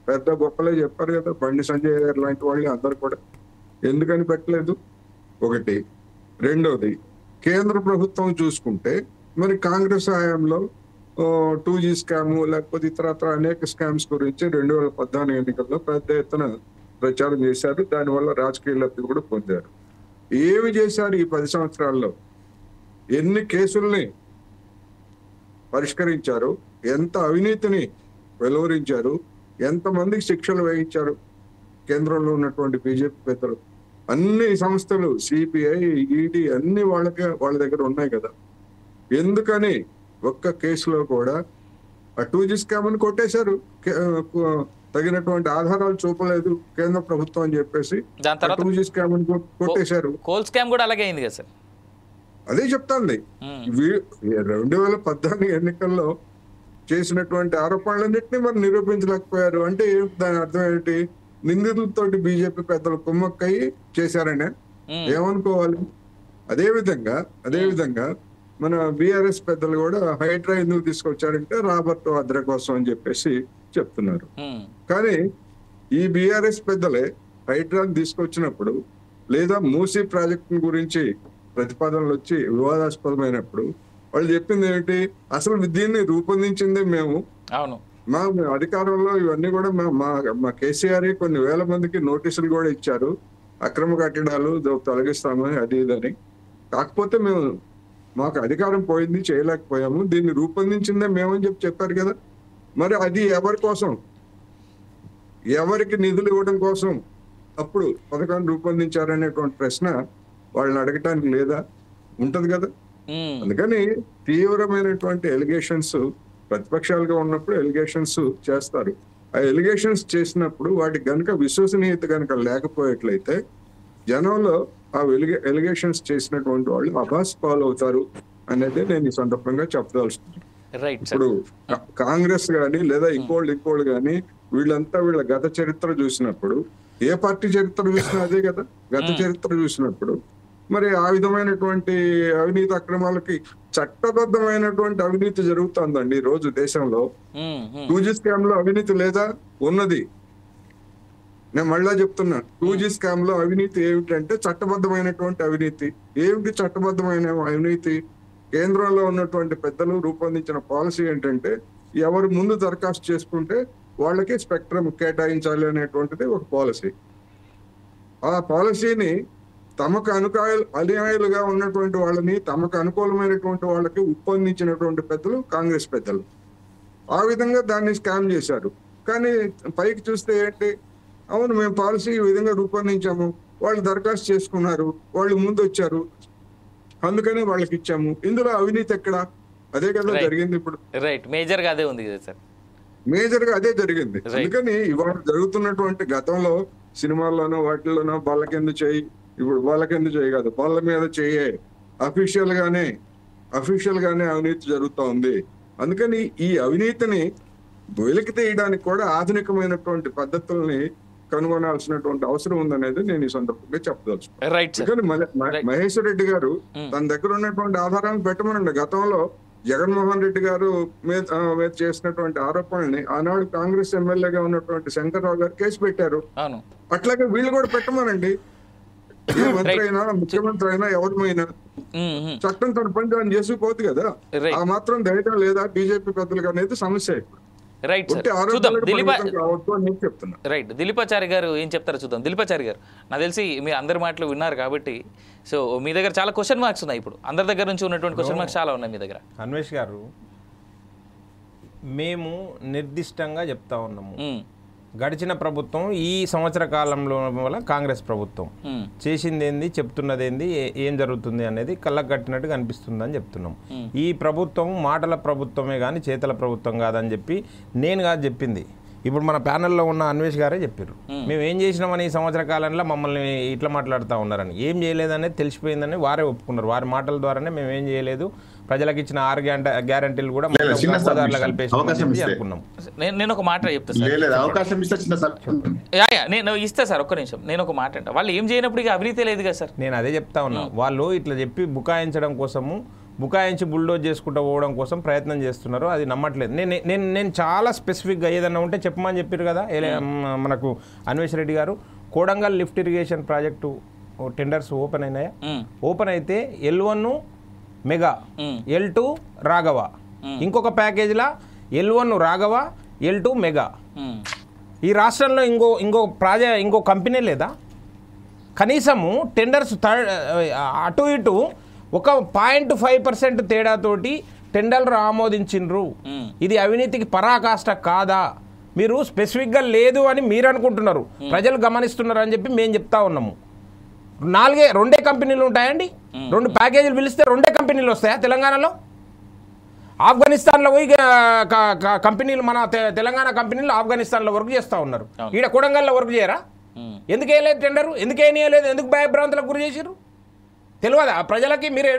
పెద్ద గొప్పలే చెప్పారు కదా బండి సంజయ్ గారు లాంటి వాళ్ళు అందరు కూడా. ఎందుకని పెట్టలేదు? ఒకటి. రెండోది, కేంద్ర ప్రభుత్వం చూసుకుంటే మరి కాంగ్రెస్ హయాంలో 2G స్కాము లేకపోతే ఇతరత్ర అనేక స్కామ్స్ గురించి 2014 ఎన్నికల్లో పెద్ద ఎత్తున ప్రచారం చేశారు, దానివల్ల రాజకీయ లబ్ధి కూడా పొందారు. ఏమి చేశారు ఈ 10 సంవత్సరాల్లో? ఎన్ని కేసుల్ని పరిష్కరించారు, ఎంత అవినీతిని వెలువరించారు, ఎంతమందికి శిక్షలు వేయించారు కేంద్రంలో ఉన్నటువంటి బీజేపీ పెద్దలు. అన్ని సంస్థలు సిబిఐ, ఈడీ అన్ని వాళ్ళ దగ్గర ఉన్నాయి కదా. ఎందుకని ఒక్క కేసులో కూడా ఆ 2G స్కామ్ అని కొట్టేశారు, తగినటువంటి ఆధారాలు చూపలేదు కేంద్ర ప్రభుత్వం అని చెప్పేసి 2G స్కామ్ అని కొట్టేశారు. కోల్ స్కామ్ కూడా అలాగే అయింది కదా సార్. అదే చెప్తాంది. 2014 ఎన్నికల్లో చేసినటువంటి ఆరోపణలన్నింటినీ మరి నిరూపించలేకపోయారు అంటే దాని అర్థం ఏంటి? నిందితులతోటి బీజేపీ పెద్దలు కుమ్మక్కయ్యి చేశారనే ఏమనుకోవాలి? అదేవిధంగా మన బీఆర్ఎస్ పెద్దలు కూడా హైడ్రా ఎందుకు తీసుకొచ్చారంటే రాబర్ట్ వాద్రా కోసం అని చెప్పేసి చెప్తున్నారు. కానీ ఈ బీఆర్ఎస్ పెద్దలే హైడ్రాని తీసుకొచ్చినప్పుడు లేదా మూసీ ప్రాజెక్టు గురించి ప్రతిపాదనలు వచ్చి వివాదాస్పదమైనప్పుడు వాళ్ళు చెప్పింది ఏమిటి? అసలు దీన్ని రూపొందించిందే మేము, మా అధికారంలో ఇవన్నీ కూడా మా కేసీఆర్ కొన్ని వేల మందికి నోటీసులు కూడా ఇచ్చారు, అక్రమ కట్టడాలు తొలగిస్తామని అది ఇదని. కాకపోతే మాకు అధికారం పోయింది, చేయలేకపోయాము, దీన్ని రూపొందించిందే మేమని చెప్పారు కదా. మరి అది ఎవరి కోసం, ఎవరికి నిధులు ఇవ్వడం కోసం అప్పుడు పథకాన్ని రూపొందించారనేటువంటి ప్రశ్న వాళ్ళని అడగటానికి లేదా? ఉంటది కదా. అందుకని తీవ్రమైనటువంటి ఎలిగేషన్స్ ప్రతిపక్షాలుగా ఉన్నప్పుడు ఎలిగేషన్స్ చేస్తారు. ఆ ఎలిగేషన్స్ చేసినప్పుడు వాటి గనుక విశ్వసనీయత కనుక లేకపోయేట్లయితే జనంలో ఆ ఎలిగేషన్స్ చేసినటువంటి వాళ్ళు అభాస్ పాలు అవుతారు అనేది నేను ఈ సందర్భంగా చెప్పదలుచుకున్నాను. ఇప్పుడు కాంగ్రెస్ గాని లేదా ఇంకోళ్ళు గాని వీళ్ళంతా వీళ్ళ గత చరిత్ర చూసినప్పుడు, ఏ పార్టీ చరిత్ర చూసినా అదే కదా, గత చరిత్ర చూసినప్పుడు మరి ఆ విధమైనటువంటి అవినీతి అక్రమాలకి చట్టబద్ధమైనటువంటి అవినీతి జరుగుతుందండి ఈ రోజు దేశంలో. 2G స్కామ్ లో అవినీతి లేదా? ఉన్నది. నేను మళ్ళా చెప్తున్నా, 2G స్కామ్ లో అవినీతి ఏమిటంటే చట్టబద్ధమైనటువంటి అవినీతి. ఏమిటి చట్టబద్ధమైన అవినీతి? కేంద్రంలో ఉన్నటువంటి పెద్దలు రూపొందించిన పాలసీ ఏంటంటే ఎవరు ముందు దరఖాస్తు చేసుకుంటే వాళ్ళకి స్పెక్ట్రమ్ కేటాయించాలి అనేటువంటిది ఒక పాలసీ. ఆ పాలసీని తమకు అనుయాయులుగా ఉన్నటువంటి వాళ్ళని, తమకు అనుకూలమైనటువంటి వాళ్ళకి ఉప్పందించినటువంటి పెద్దలు కాంగ్రెస్ పెద్దలు. ఆ విధంగా దాన్ని స్కామ్ చేశారు. కానీ పైకి చూస్తే ఏంటి? అవును, మేము పాలసీ ఈ విధంగా రూపొందించాము, వాళ్ళు దరఖాస్తు చేసుకున్నారు, వాళ్ళు ముందు వచ్చారు, అందుకని వాళ్ళకి ఇచ్చాము. ఇందులో అవినీతి ఎక్కడ? అదే కదా జరిగింది. ఇప్పుడు మేజర్ గా అదే ఉంది కదా సార్, మేజర్ గా అదే జరిగింది. అందుకని ఇవాళ జరుగుతున్నటువంటి గతంలో సినిమాల్లోనో వాటిల్లోనో బళ్ళకెందు చేయి, ఇప్పుడు బళ్ళకెందు చేయి కాదు, బళ్ళ మీద చేయే అఫీషియల్ గానే అవినీతి జరుగుతూ ఉంది. అందుకని ఈ అవినీతిని వెలికి తీయడానికి కూడా ఆధునికమైనటువంటి పద్ధతుల్ని కనుగొనాల్సినటువంటి అవసరం ఉందనేది నేను ఈ సందర్భంగా చెప్పదలుచుకున్నాను. మహేశ్వర్ రెడ్డి గారు తన దగ్గర ఉన్నటువంటి ఆధారాలను పెట్టమనండి. గతంలో జగన్మోహన్ రెడ్డి గారు మీద చేసినటువంటి ఆరోపణల్ని ఆనాడు కాంగ్రెస్ ఎమ్మెల్యేగా ఉన్నటువంటి శంకర్రావు గారు కేసు పెట్టారు. అట్లాగే వీళ్ళు కూడా పెట్టమనండి. ఏ మంత్రి అయినా, ముఖ్యమంత్రి అయినా, ఎవరిమైనా చట్టం తన పని దాన్ని చేసుకుపోతుంది కదా. ఆ మాత్రం ధైర్యం లేదా బీజేపీ పెద్దలకు అనేది సమస్య. ఇప్పుడు దిలీపాచారి గారు ఏం చెప్తారో చూద్దాం. దిలీపాచారి గారు, నాకు తెలిసి మీ అందరి మాటలు విన్నారు కాబట్టి, సో మీ దగ్గర చాలా క్వశ్చన్ మార్క్స్ ఉన్నాయి. ఇప్పుడు అందరి దగ్గర నుంచి ఉన్నటువంటి క్వశ్చన్ మార్క్స్ చాలా ఉన్నాయి మీ దగ్గర. అన్వేష్ గారు, మేము నిర్దిష్టంగా చెప్తా ఉన్నాము, గడిచిన ప్రభుత్వం ఈ సంవత్సర కాలంలో వల్ల కాంగ్రెస్ ప్రభుత్వం చేసింది ఏంది, చెప్తున్నది ఏంది, ఏం జరుగుతుంది అనేది కళ్ళకు కట్టినట్టుగా అనిపిస్తుంది అని చెప్తున్నాం. ఈ ప్రభుత్వం మాటల ప్రభుత్వమే కానీ చేతల ప్రభుత్వం కాదని చెప్పి నేను కాదు చెప్పింది, ఇప్పుడు మన ప్యానెల్లో ఉన్న అన్వేష్ గారే చెప్పారు. మేము ఏం చేసినామని ఈ సంవత్సర కాలంలో మమ్మల్ని ఇట్లా మాట్లాడుతూ ఉన్నారని. ఏం చేయలేదనేది తెలిసిపోయిందని వారే ఒప్పుకున్నారు. వారి మాటల ద్వారానే మేము ఏం చేయలేదు, ప్రజలకు ఇచ్చిన 6 గ్యారంటీలు కూడా కలిపేసి అనుకున్నాం. నేను ఒక మాట చెప్తా నేను ఇస్తా సార్, ఒక్క నిమిషం. నేను ఒక మాట అంటే వాళ్ళు ఏం చేయనప్పుడు ఇక అవినీతి లేదు కదా సార్. నేను అదే చెప్తా ఉన్నా. వాళ్ళు ఇట్లా చెప్పి బుకాయించడం కోసము, బుకాయించి బుల్డోజ్ చేసుకుంటూ పోవడం కోసం ప్రయత్నం చేస్తున్నారు. అది నమ్మట్లేదు. నేను చాలా స్పెసిఫిక్గా ఏదన్నా ఉంటే చెప్పమని చెప్పారు కదా మనకు అన్వేష్ రెడ్డి గారు. Kodangal lift irrigation project tenders open అయినాయా? ఓపెన్ అయితే L1 మెగా, L2 రాఘవ, ఇంకొక ప్యాకేజీలా L1 రాఘవ, L2 మెగా. ఈ రాష్ట్రంలో ఇంకో కంపెనీ లేదా? కనీసము టెండర్స్ అటు ఇటు ఒక 0.5% తేడాతోటి టెండర్లు ఆమోదించిండ్రు. ఇది అవినీతికి పరాకాష్ట కాదా? మీరు స్పెసిఫిక్గా లేదు అని మీరు అనుకుంటున్నారు, ప్రజలు గమనిస్తున్నారు అని చెప్పి మేము చెప్తా ఉన్నాము. 2 కంపెనీలు ఉంటాయండి. 2 ప్యాకేజీలు పిలిస్తే 2 కంపెనీలు వస్తాయా తెలంగాణలో? ఆఫ్ఘనిస్తాన్లో పోయి కంపెనీలు, మన తెలంగాణ కంపెనీలు ఆఫ్ఘనిస్తాన్లో వర్క్ చేస్తూ ఉన్నారు. ఈడ కొడంగల్లో వర్క్ చేయరా? ఎందుకు వేయలేదు టెండరు? ఎందుకు వేయలేదు? ఎందుకు భయభ్రాంతులకు గురి చేసారు? తెలియదా ప్రజలకి? మీరు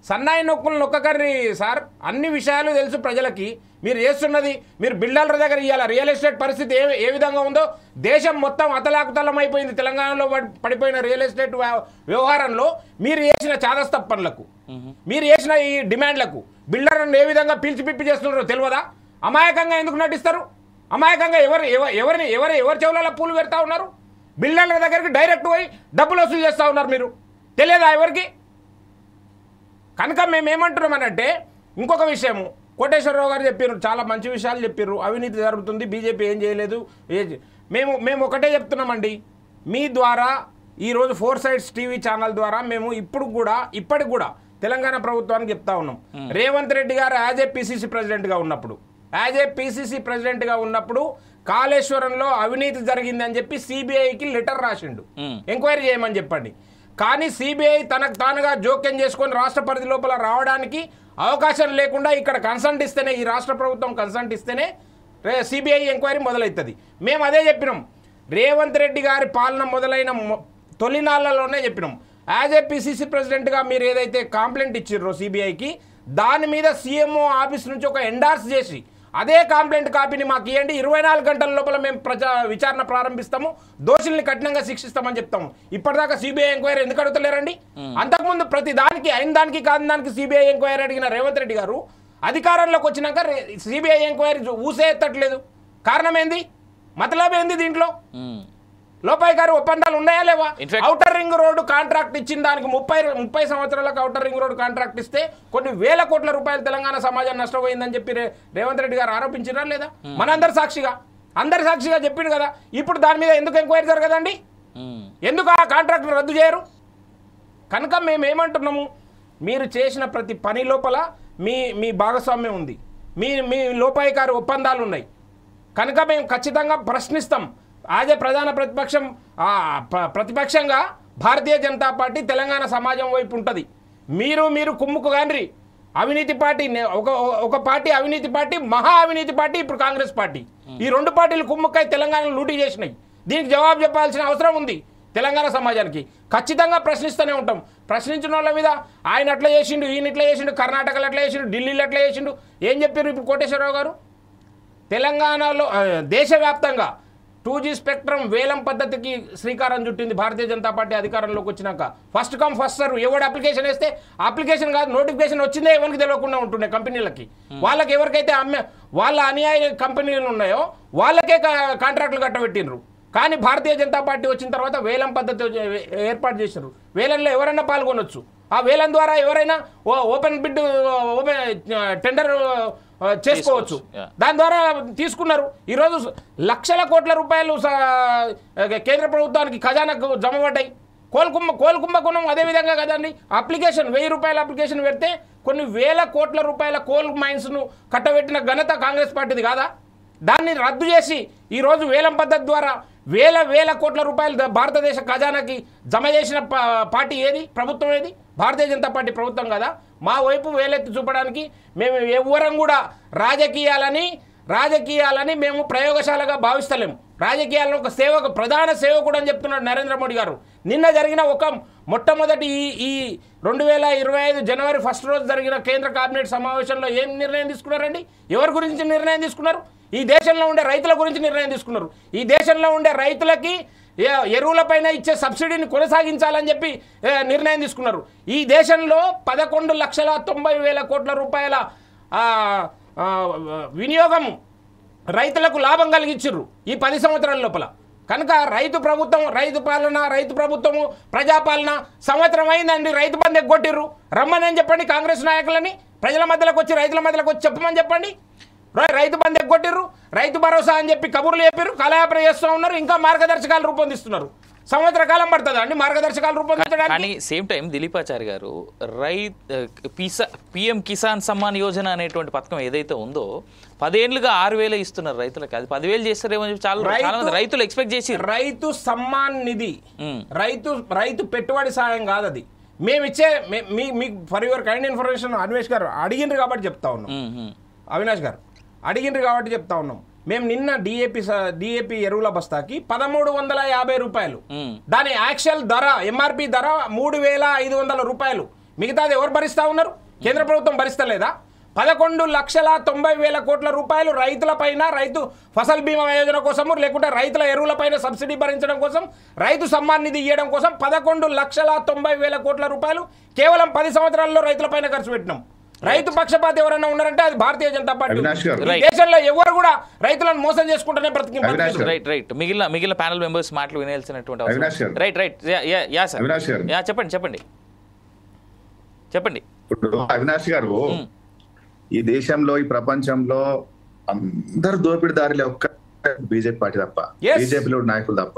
సన్నాయి నొక్కులు నొక్కకర్రి సార్, అన్ని విషయాలు తెలుసు ప్రజలకి. మీరు చేస్తున్నది, మీరు బిల్డర్ల దగ్గర ఇవ్వాలి. రియల్ ఎస్టేట్ పరిస్థితి ఏ విధంగా ఉందో దేశం మొత్తం అతలాకుతలం అయిపోయింది. తెలంగాణలో పడిపోయిన రియల్ ఎస్టేట్ వ్యవహారంలో మీరు చేసిన చాదస్త పనులకు, మీరు చేసిన ఈ డిమాండ్లకు బిల్డర్లను ఏ విధంగా పిలిచి చేస్తున్నారో తెలియదా? అమాయకంగా ఎందుకు నటిస్తారు? అమాయకంగా ఎవరి చెవులలో పూలు పెడతా ఉన్నారు? బిల్డర్ల దగ్గరికి డైరెక్ట్ పోయి డబ్బులు వసూలు చేస్తూ ఉన్నారు. మీరు తెలియదా ఎవరికి? కనుక మేము ఏమంటున్నామనంటే, ఇంకొక విషయము కోటేశ్వరరావు గారు చెప్పారు, చాలా మంచి విషయాలు చెప్పారు. అవినీతి జరుగుతుంది, బీజేపీ ఏం చేయలేదు. మేము ఒకటే చెప్తున్నామండి, మీ ద్వారా ఈరోజు 4 Sides టీవీ ఛానల్ ద్వారా మేము ఇప్పటికి కూడా తెలంగాణ ప్రభుత్వానికి చెప్తా ఉన్నాం. రేవంత్ రెడ్డి గారు యాజ్ ఏ పిసిసి ప్రెసిడెంట్గా ఉన్నప్పుడు కాళేశ్వరంలో అవినీతి జరిగింది అని చెప్పి సిబిఐకి లెటర్ రాసిండు, ఎంక్వైరీ చేయమని చెప్పండి. కానీ సిబిఐ తనకు తానుగా జోక్యం చేసుకొని రాష్ట్ర పరిధి లోపల రావడానికి అవకాశం లేకుండా ఇక్కడ కన్సల్ట్ ఇస్తేనే, ఈ రాష్ట్ర ప్రభుత్వం కన్సల్ట్ ఇస్తేనే సిబిఐ ఎంక్వైరీ మొదలవుతుంది. మేము అదే చెప్పినాం. రేవంత్ రెడ్డి గారి పాలన మొదలైన తొలినాళ్లలోనే చెప్పినాం, యాజ్ ఏ పిసిసి ప్రెసిడెంట్గా మీరు ఏదైతే కంప్లైంట్ ఇచ్చిర్రో సిబిఐకి, దాని మీద సీఎంఓ ఆఫీస్ నుంచి ఒక ఎండార్స్ చేసి అదే కంప్లైంట్ కాపీని మాకు ఇవ్వండి, 24 గంటల లోపల మేము విచారణ ప్రారంభిస్తాము, దోషుల్ని కఠినంగా శిక్షిస్తామని చెప్తాము. ఇప్పటిదాకా సిబిఐ ఎంక్వైరీ ఎందుకు అడుగుతలేరండి? అంతకుముందు ప్రతి దానికి అయిన దానికి కాని దానికి సిబిఐ ఎంక్వైరీ అడిగిన రేవంత్ రెడ్డి గారు అధికారంలోకి వచ్చినాక సిబిఐ ఎంక్వైరీ ఊసే ఎత్తట్లేదు. కారణం ఏంది? మతలబ్ ఏంది దీంట్లో? లోపాయి గారు ఒప్పందాలు ఉన్నాయా లేవా? ఔటర్ రింగ్ రోడ్డు కాంట్రాక్ట్ ఇచ్చిన దానికి 30 సంవత్సరాలకు ఔటర్ రింగ్ రోడ్డు కాంట్రాక్ట్ ఇస్తే కొన్ని వేల కోట్ల రూపాయలు తెలంగాణ సమాజం నష్టపోయిందని చెప్పి రేవంత్ రెడ్డి గారు ఆరోపించారా లేదా? మనందరి సాక్షిగా చెప్పిండు కదా. ఇప్పుడు దాని మీద ఎందుకు ఎంక్వైరీ జరగదండి? ఎందుకు ఆ కాంట్రాక్ట్ రద్దు చేయరు? కనుక మేమేమంటున్నాము, మీరు చేసిన ప్రతి పని లోపల మీ భాగస్వామ్యం ఉంది, మీ లోపాయికారు ఒప్పందాలు ఉన్నాయి. కనుక మేము ఖచ్చితంగా ప్రశ్నిస్తాం. యాజ్ ఏ ప్రధాన ప్రతిపక్షంగా భారతీయ జనతా పార్టీ తెలంగాణ సమాజం వైపు ఉంటుంది. మీరు కుమ్ముకు గాండ్రి అవినీతి పార్టీ, ఒక పార్టీ అవినీతి పార్టీ, మహా అవినీతి పార్టీ ఇప్పుడు కాంగ్రెస్ పార్టీ. ఈ 2 పార్టీలు కుమ్ముక్కై తెలంగాణను లూటీ చేసినాయి. దీనికి జవాబు చెప్పాల్సిన అవసరం ఉంది తెలంగాణ సమాజానికి. ఖచ్చితంగా ప్రశ్నిస్తూనే ఉంటాం. ప్రశ్నించిన వాళ్ళ మీద ఆయన అట్లా చేసిండు, ఈయన ఇట్లా చేసిండు, కర్ణాటకలో అట్లా చేసిండు, ఢిల్లీలో అట్లా చేసిండు, ఏం చెప్పారు ఇప్పుడు కోటేశ్వరరావు గారు? తెలంగాణలో దేశవ్యాప్తంగా 2G స్పెక్ట్రమ్ వేలం పద్ధతికి శ్రీకారం చుట్టింది భారతీయ జనతా పార్టీ అధికారంలోకి వచ్చినాక. First come first serve. ఎవడు అప్లికేషన్ వేస్తే అప్లికేషన్ కాదు, నోటిఫికేషన్ వచ్చిందే ఎవరికి తెలియకుండా ఉంటుండే కంపెనీలకి. వాళ్ళకి ఎవరికైతే వాళ్ళ అనుయాయ కంపెనీలు ఉన్నాయో వాళ్ళకే కాంట్రాక్టులు కట్టబెట్టినరు. కానీ భారతీయ జనతా పార్టీ వచ్చిన తర్వాత వేలం పద్ధతి ఏర్పాటు చేశారు. వేలంలో ఎవరైనా పాల్గొనొచ్చు. ఆ వేలం ద్వారా ఎవరైనా ఓపెన్ టెండర్ చేసుకోవచ్చు. దాని ద్వారా తీసుకున్నారు. ఈరోజు లక్షల కోట్ల రూపాయలు కేంద్ర ప్రభుత్వానికి ఖజానాకు జమ పడ్డాయి. కోల్కుంభకోణం అదేవిధంగా కదండి. అప్లికేషన్ 1000 రూపాయల అప్లికేషన్ పెడితే కొన్ని వేల కోట్ల రూపాయల కోల్ మైన్స్ను కట్టబెట్టిన ఘనత కాంగ్రెస్ పార్టీది కాదా? దాన్ని రద్దు చేసి ఈరోజు వేలం పద్ధతి ద్వారా వేల కోట్ల రూపాయలు భారతదేశ ఖజానాకి జమ చేసిన పార్టీ ఏది? ప్రభుత్వం ఏది? భారతీయ జనతా పార్టీ ప్రభుత్వం కదా. మా వైపు వేలెత్తి చూపడానికి మేము ఎవ్వరం కూడా రాజకీయాలని మేము ప్రయోగశాలగా భావిస్తలేము. రాజకీయాలను ఒక ప్రధాన సేవకుడు అని చెప్తున్నాడు నరేంద్ర మోడీ గారు. నిన్న జరిగిన మొట్టమొదటి ఈ 2025 జనవరి 1 రోజు జరిగిన కేంద్ర కేబినెట్ సమావేశంలో ఏం నిర్ణయం తీసుకున్నారండి? ఎవరి గురించి నిర్ణయం తీసుకున్నారు? ఈ దేశంలో ఉండే రైతుల గురించి నిర్ణయం తీసుకున్నారు. ఈ దేశంలో ఉండే రైతులకి ఎరువులపైన ఇచ్చే సబ్సిడీని కొనసాగించాలని చెప్పి నిర్ణయం తీసుకున్నారు. ఈ దేశంలో 11,90,000 కోట్ల రూపాయల వినియోగం రైతులకు లాభం కలిగించారు ఈ 10 సంవత్సరాల లోపల. కనుక రైతు ప్రభుత్వము ప్రజాపాలన సంవత్సరం అయిందండి. రైతు బంధు ఎగ్గొట్టిర్రు. రమ్మని చెప్పండి కాంగ్రెస్ నాయకులని, రైతుల మధ్యలోకి వచ్చి చెప్పమని చెప్పండి. రైతు బంధు ఎగ్గొట్టిర్రు, రైతు భరోసా అని చెప్పి కబుర్లు చెప్పారు, కాలయాపన చేస్తూ ఉన్నారు. ఇంకా మార్గదర్శకాలు రూపొందిస్తున్నారు. సంవత్సర కాలం పడుతుంది అండి మార్గదర్శకాలు రూపొందించడానికి. కానీ సేమ్ టైం దిలీపాచారి గారు పిఎం కిసాన్ సమ్మాన్ యోజన అనేటువంటి పథకం ఏదైతే ఉందో 10 ఏళ్లుగా 6,000 ఇస్తున్నారు రైతులకి. అది 10,000 చేస్తారేమో చాలా మంది రైతులు ఎక్స్పెక్ట్ చేసి. రైతు సమ్మాన్ నిధి రైతు పెట్టుబడి సాయం కాదు అది. మేము ఇచ్చే మీకు for your kind information Anvesh గారు అడిగిండ్రు కాబట్టి చెప్తా ఉన్నాం. అవినాష్ గారు అడిగిండ్రు కాబట్టి చెప్తా ఉన్నాం. మేము నిన్న డిఏపి ఎరువుల బస్తాకి 1350 రూపాయలు, దాని యాక్చువల్ ధర ఎంఆర్పి ధర 3500 రూపాయలు. మిగతాది ఎవరు భరిస్తా ఉన్నారు? కేంద్ర ప్రభుత్వం భరిస్తలేదా? 11,90,000 కోట్ల రూపాయలు రైతుల పైన, రైతు ఫసల్ బీమా యోజన కోసము, లేకుంటే రైతుల ఎరువుల పైన సబ్సిడీ భరించడం కోసం, రైతు సమ్మాన్ నిధి ఇవ్వడం కోసం 11,90,000 కోట్ల రూపాయలు కేవలం 10 సంవత్సరాల్లో రైతుల పైన ఖర్చు పెట్టినాం. రైతు పక్షపాతి ఎవరైనా ఉన్నారంటే అది భారతీయ జనతా పార్టీ. దేశంలో ఎవరు కూడా రైతులను మోసం చేసుకుంటూనే బ్రతికి. రైట్ మిగిలిన ప్యానల్ మెంబర్స్ మాటలు వినాల్సినటువంటి అవసరం. రైట్ యా సార్, యా చెప్పండి. ఇప్పుడు అవినాష్ గారు, ఈ దేశంలో ఈ ప్రపంచంలో అందరు దోపిడిదారులే, ఒక్క బీజేపీ పార్టీ తప్ప, బీజేపీలో నాయకులు తప్ప.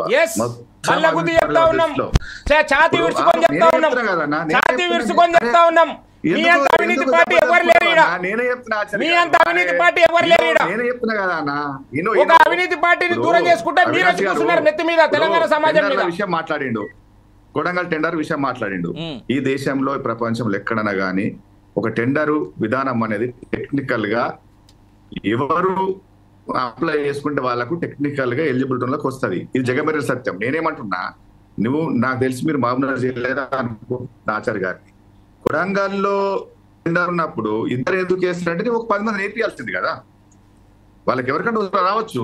ఛాతీ విరుచుకొని చెప్తా ఉన్నాం. మీ అంత అవినీతి పార్టీ ఎవరు లేరు. ఒక అవినీతి పార్టీని దూరం చేసుకుంటే మీరు చూస్తున్నారు నెత్తి మీద తెలంగాణ సమాజం మీద. విషయం మాట్లాడిండు, కొడంగల్ టెండర్ విషయం మాట్లాడిండు. ఈ దేశంలో ప్రపంచంలో ఎక్కడన్నా గానీ ఒక టెండర్ విధానం అనేది టెక్నికల్ గా ఎవరు అప్లై చేసుకుంటే వాళ్ళకు టెక్నికల్ గా ఎలిజిబిలిటీలోకి వస్తుంది. ఇది జగమెరిన సత్యం. నేనేమంటున్నా, నువ్వు నాకు తెలిసి మీరు మహబూబ్నగర్ జిల్లా అనుకుంటున్నా ఆచార్య గారిని, కొడంగల్లో టెండర్ ఉన్నప్పుడు ఇద్దరు ఎందుకు చేస్తారంటే ఒక 10 మంది నేర్పియాల్సింది కదా, వాళ్ళకి ఎవరికంటే రావచ్చు.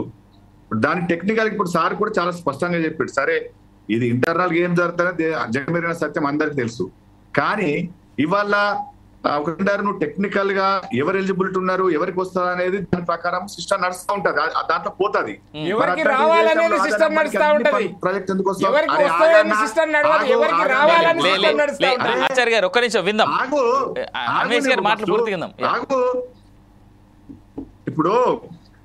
దాని టెక్నికల్ ఇప్పుడు సార్ కూడా చాలా స్పష్టంగా చెప్పాడు. సరే, ఇది ఇంటర్నల్ గేమ్ జరుగుతుంది, జగమెరిన సత్యం అందరికి తెలుసు. కానీ ఇవాళ ఒక టెండర్ ను టెక్నికల్ గా ఎవరు ఎలిజిబిలిటీ ఉన్నారు, ఎవరికి వస్తుంది అనేది దాని ప్రకారం సిస్టమ్ నడుస్తూ ఉంటది, దాంట్లో పోతుంది. ఆచార్య గారు ఒక్క నిమిషం విందాం, మాటలు పూర్తి విందాం. ఇప్పుడు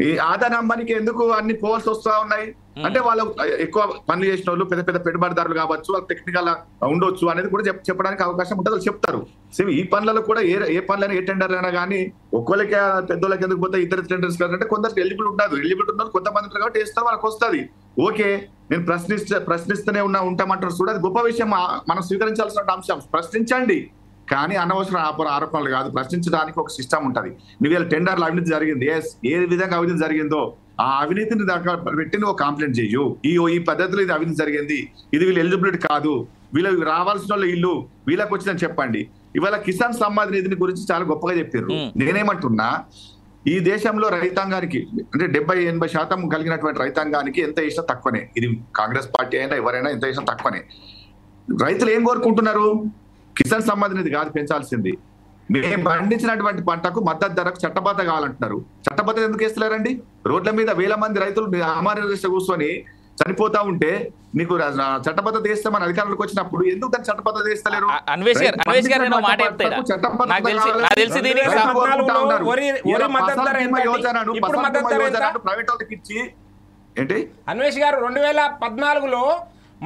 ఈ ఆదాయ అంబానికి ఎందుకు అన్ని పోల్స్ వస్తా ఉన్నాయి అంటే, వాళ్ళు ఎక్కువ పనులు చేసిన వాళ్ళు పెద్ద పెద్ద పెట్టుబడిదారులు కావచ్చు, వాళ్ళు టెక్నికల్ ఉండొచ్చు అనేది కూడా చెప్పడానికి అవకాశం ఉంటుంది, వాళ్ళు చెప్తారు. సేమ్ ఈ పనులలో కూడా ఏ పనులైనా, ఏ టెండర్ అయినా కానీ ఒక్కోళ్ళకి పెద్దోళ్ళకి ఎందుకు పోతే ఇతర టెండర్స్ అంటే కొందరికి ఎలిజిబుల్ ఉండదు. ఎలిజిబుల్ ఉన్నారు కొంతమంది కాబట్టి వేస్తారు, వాళ్ళకి వస్తుంది. ఓకే, నేను ప్రశ్నిస్తూనే ఉంటామంటారు చూడ, అది గొప్ప విషయం, మనం స్వీకరించాల్సిన అంశం. ప్రశ్నించండి, కానీ అనవసరం ఆరోపణలు కాదు. ప్రశ్నించడానికి ఒక సిస్టమ్ ఉంటుంది. నువ్వు టెండర్లు అవినీతి జరిగింది, ఏ విధంగా అవినీతి జరిగిందో ఆ అవినీతిని పెట్టి నువ్వు కంప్లైంట్ చేయు. ఈ పద్ధతిలో ఇది అవినీతి జరిగింది, ఇది వీళ్ళు ఎలిజిబిలిటీ కాదు, వీళ్ళకి రావాల్సిన వాళ్ళు ఇల్లు వీళ్ళకి వచ్చిందని చెప్పండి. ఇవాళ కిసాన్ సమ్మాన్ నిధిని గురించి చాలా గొప్పగా చెప్పారు. నేనేమంటున్నా, ఈ దేశంలో రైతాంగానికి అంటే 70-80% కలిగినటువంటి రైతాంగానికి ఎంత ఇష్టం తక్కువనే. ఇది కాంగ్రెస్ పార్టీ అయినా ఎవరైనా ఎంత ఇష్టం తక్కువనే. రైతులు ఏం కోరుకుంటున్నారు? కిసాన్ సమ్మాన్ నిధి కాదు పెంచాల్సింది, మేము పండించినటువంటి పంటకు మద్దతు ధరకు చట్టబద్ధ కావాలంటున్నారు. చట్టబద్ధత ఎందుకు వేస్తలేరండి? రోడ్ల మీద వేల మంది రైతులు అమరదృష్టి కూర్చొని చనిపోతా ఉంటే నీకు చట్టబద్ధత వేస్తామని అధికారులకు వచ్చినప్పుడు ఎందుకు దాన్ని చట్టబద్ధత వేస్తలేరు? ప్రైవేట్ వాళ్ళకి ఇచ్చి ఏంటి అన్వేష్ గారు 2014లో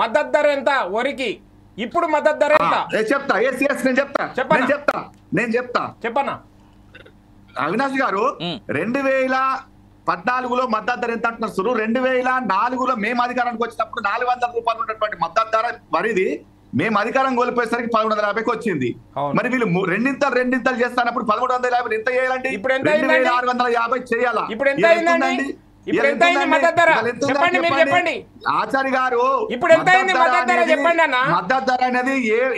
మద్దతు ధర ఎంత వరికి, ఇప్పుడు మద్దతు ధర ఎంత చెప్తా. నేను చెప్తా చెప్పనా అవినాష్ గారు, 2014లో మద్దతు ధర ఎంత అంటున్నారు? 2004లో మేము అధికారానికి వచ్చినప్పుడు 400 రూపాయలు ఉన్నటువంటి మద్దతు ధర వరిది మేము అధికారం కోల్పోయేసరికి 1150కి వచ్చింది. మరి వీళ్ళు రెండింతలు చేస్తున్నప్పుడు 1150 ఎంత చేయాలండి? 2650 చేయాలా? ఇప్పుడు ఎంత అయిందండి? ఆచార్య గారు, ఇప్పుడు ఎంత అయింది మద్దతు ధర చెప్పండి అన్న. మద్దతు ధర అనేది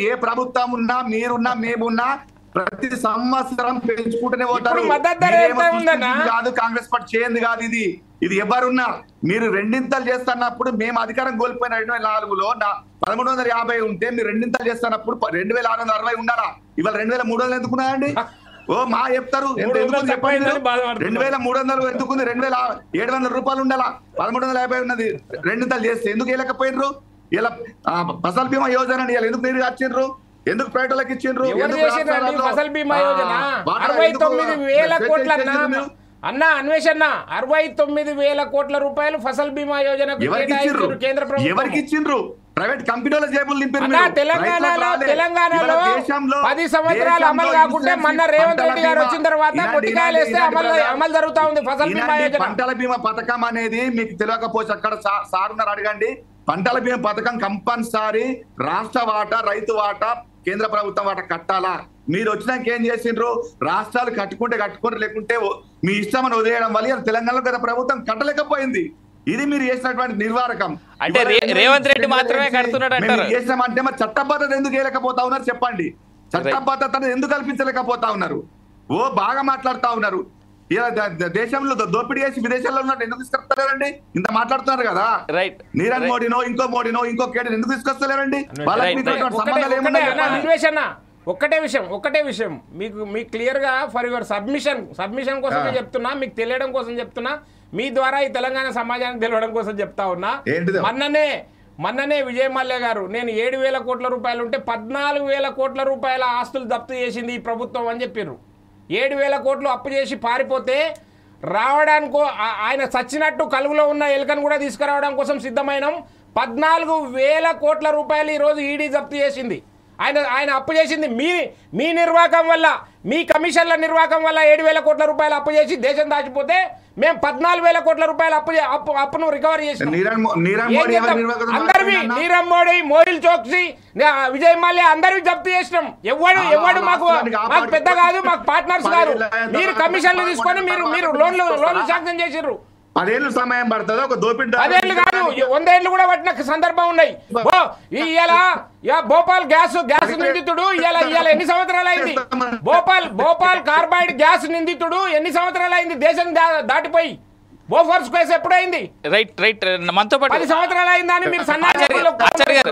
ఏ ప్రభుత్వం ఉన్నా, మీరున్నా, మేమున్నా ప్రతి సంవత్సరం పెంచుకుంటూనే పోతారు. కాదు కాంగ్రెస్ పార్టీ చేయండి కాదు, ఇది ఎవరున్నా మీరు రెండింతలు చేస్తున్నప్పుడు మేము అధికారం కోల్పోయిన 2004లో 1350 ఉంటే మీరు రెండింతలు చేస్తున్నప్పుడు 2660 ఉండాలా? ఇవాళ 2300 ఎందుకున్నాయండి? ఓ మా చెప్తారు చెప్పండి. 2300 ఎందుకుంది? 2700 రూపాయలు ఉండాలా? 1350 ఉన్నది. రెండింతలు చేస్తే ఎందుకు వేయలేకపోయినరు? ఇలా ఫసల్ బీమా యోజన ఎందుకు మీరు వచ్చిండ్రు? ఎందుకు ప్రైవేట్ వాళ్ళకి ఇచ్చిండ్రు? ఫసల్ బీమా యోజన 69,000 కోట్ల అన్న అన్వేషణ 69,000 కోట్ల రూపాయలు ఫసల్ బీమా యోజనకు కేంద్ర ప్రభుత్వం. ఎవరికి ఇచ్చిండ్రు? ప్రైవేట్ కంపెనీల జేబులు నింపారు. తెలంగాణలో 10 సంవత్సరాలు అమలు కాకుంటే మొన్న రేవంత్ రెడ్డి గారు వచ్చిన తర్వాత పొట్టికాయలు వేస్తే అమలు జరుగుతా ఉంది ఫసల్ బీమా యోజన. పంటల బీమా పథకం అనేది మీకు తెలియకపోవచ్చు, అక్కడ సార్ ఉన్నారు అడగండి. పంటల బీమా పథకం కంపల్సరీ రాష్ట్ర వాటా, రైతు వాటా కేంద్ర ప్రభుత్వం వాట కట్టాలా? మీరు వచ్చినాక ఏం చేసిండ్రు? రాష్ట్రాలు కట్టుకుంటే కట్టుకుంటే లేకుంటే మీ ఇష్టమని వదిలేయడం వల్ల తెలంగాణలో గత ప్రభుత్వం కట్టలేకపోయింది. ఇది మీరు చేసినటువంటి నిర్వారకం. అంటే రేవంత్ రెడ్డి మాత్రమే కడుతున్నాడు అంటారు. చేసినామంటే మరి చట్టబద్ధత ఎందుకు వేయలేకపోతా ఉన్నారు చెప్పండి? చట్టబద్ధతను ఎందుకు కల్పించలేకపోతా ఉన్నారు? బాగా మాట్లాడుతా ఉన్నారు. ఇలా దేశంలో దోపిడీ చేసి విదేశాల్లో ఉన్నట్టు ఎందుకు తీసుకొస్తలేరండి? ఇంత మాట్లాడుతున్నారు కదా. నీరవ్ మోడీనో ఇంకో కేడీని ఎందుకు తీసుకొస్తలేరండి? ఒక్కటే విషయం మీకు క్లియర్ గా ఫర్ యువర్ సబ్మిషన్ కోసమే చెప్తున్నా, మీకు తెలియడం కోసం చెప్తున్నా, మీ ద్వారా ఈ తెలంగాణ సమాజానికి తెలియడం కోసం చెప్తా ఉన్నా. మొన్ననే విజయ్ మల్య గారు నేను 7,000 కోట్ల రూపాయలు ఉంటే 14,000 కోట్ల రూపాయల ఆస్తులు జప్తు చేసింది ఈ ప్రభుత్వం అని చెప్పారు. 7,000 కోట్లు అప్పు చేసి పారిపోతే రావడానికో ఆయన చచ్చినట్టు కలుగులో ఉన్న ఎలుకను కూడా తీసుకురావడం కోసం సిద్ధమైనాం. 14,000 కోట్ల రూపాయలు ఈరోజు ఈడీ జప్తు చేసింది. ఆయన అప్పు చేసింది మీ నిర్వాహకం వల్ల, మీ కమిషన్ల నిర్వాహకం వల్ల 7,000 కోట్ల రూపాయలు అప్పు చేసి దేశం దాచిపోతే మేము 14,000 కోట్ల రూపాయలు అప్పును రికవరీ చేసినాం. అందరివి నీరవ్ మోడీ, మోయిల్ చోక్సీ, విజయ్ మాల్యా అందరివి జప్తు చేసినాం. ఎవడు మాకు పెద్ద కాదు, మాకు పార్ట్నర్స్ కాదు. మీరు కమిషన్లు తీసుకొని మీరు లోన్లు శాంక్షన్ చేసిర్రు. 10 ఏళ్ళు సమయం పడుతుంది ఒక దోపిడీ. 10 ఏళ్ళు కాదు, 100 ఏళ్ళు కూడా పట్టిన సందర్భం ఉన్నాయి. భోపాల్ గ్యాస్ నిందితుడు ఇవాళ ఎన్ని సంవత్సరాలు అయింది? భోపాల్ కార్బైడ్ గ్యాస్ నిందితుడు ఎన్ని సంవత్సరాలు అయింది దేశం దాటిపోయి? Bofors case ఎప్పుడైంది? రైట్ మనతో పాటు 10 సంవత్సరాలు అయిందని మీరు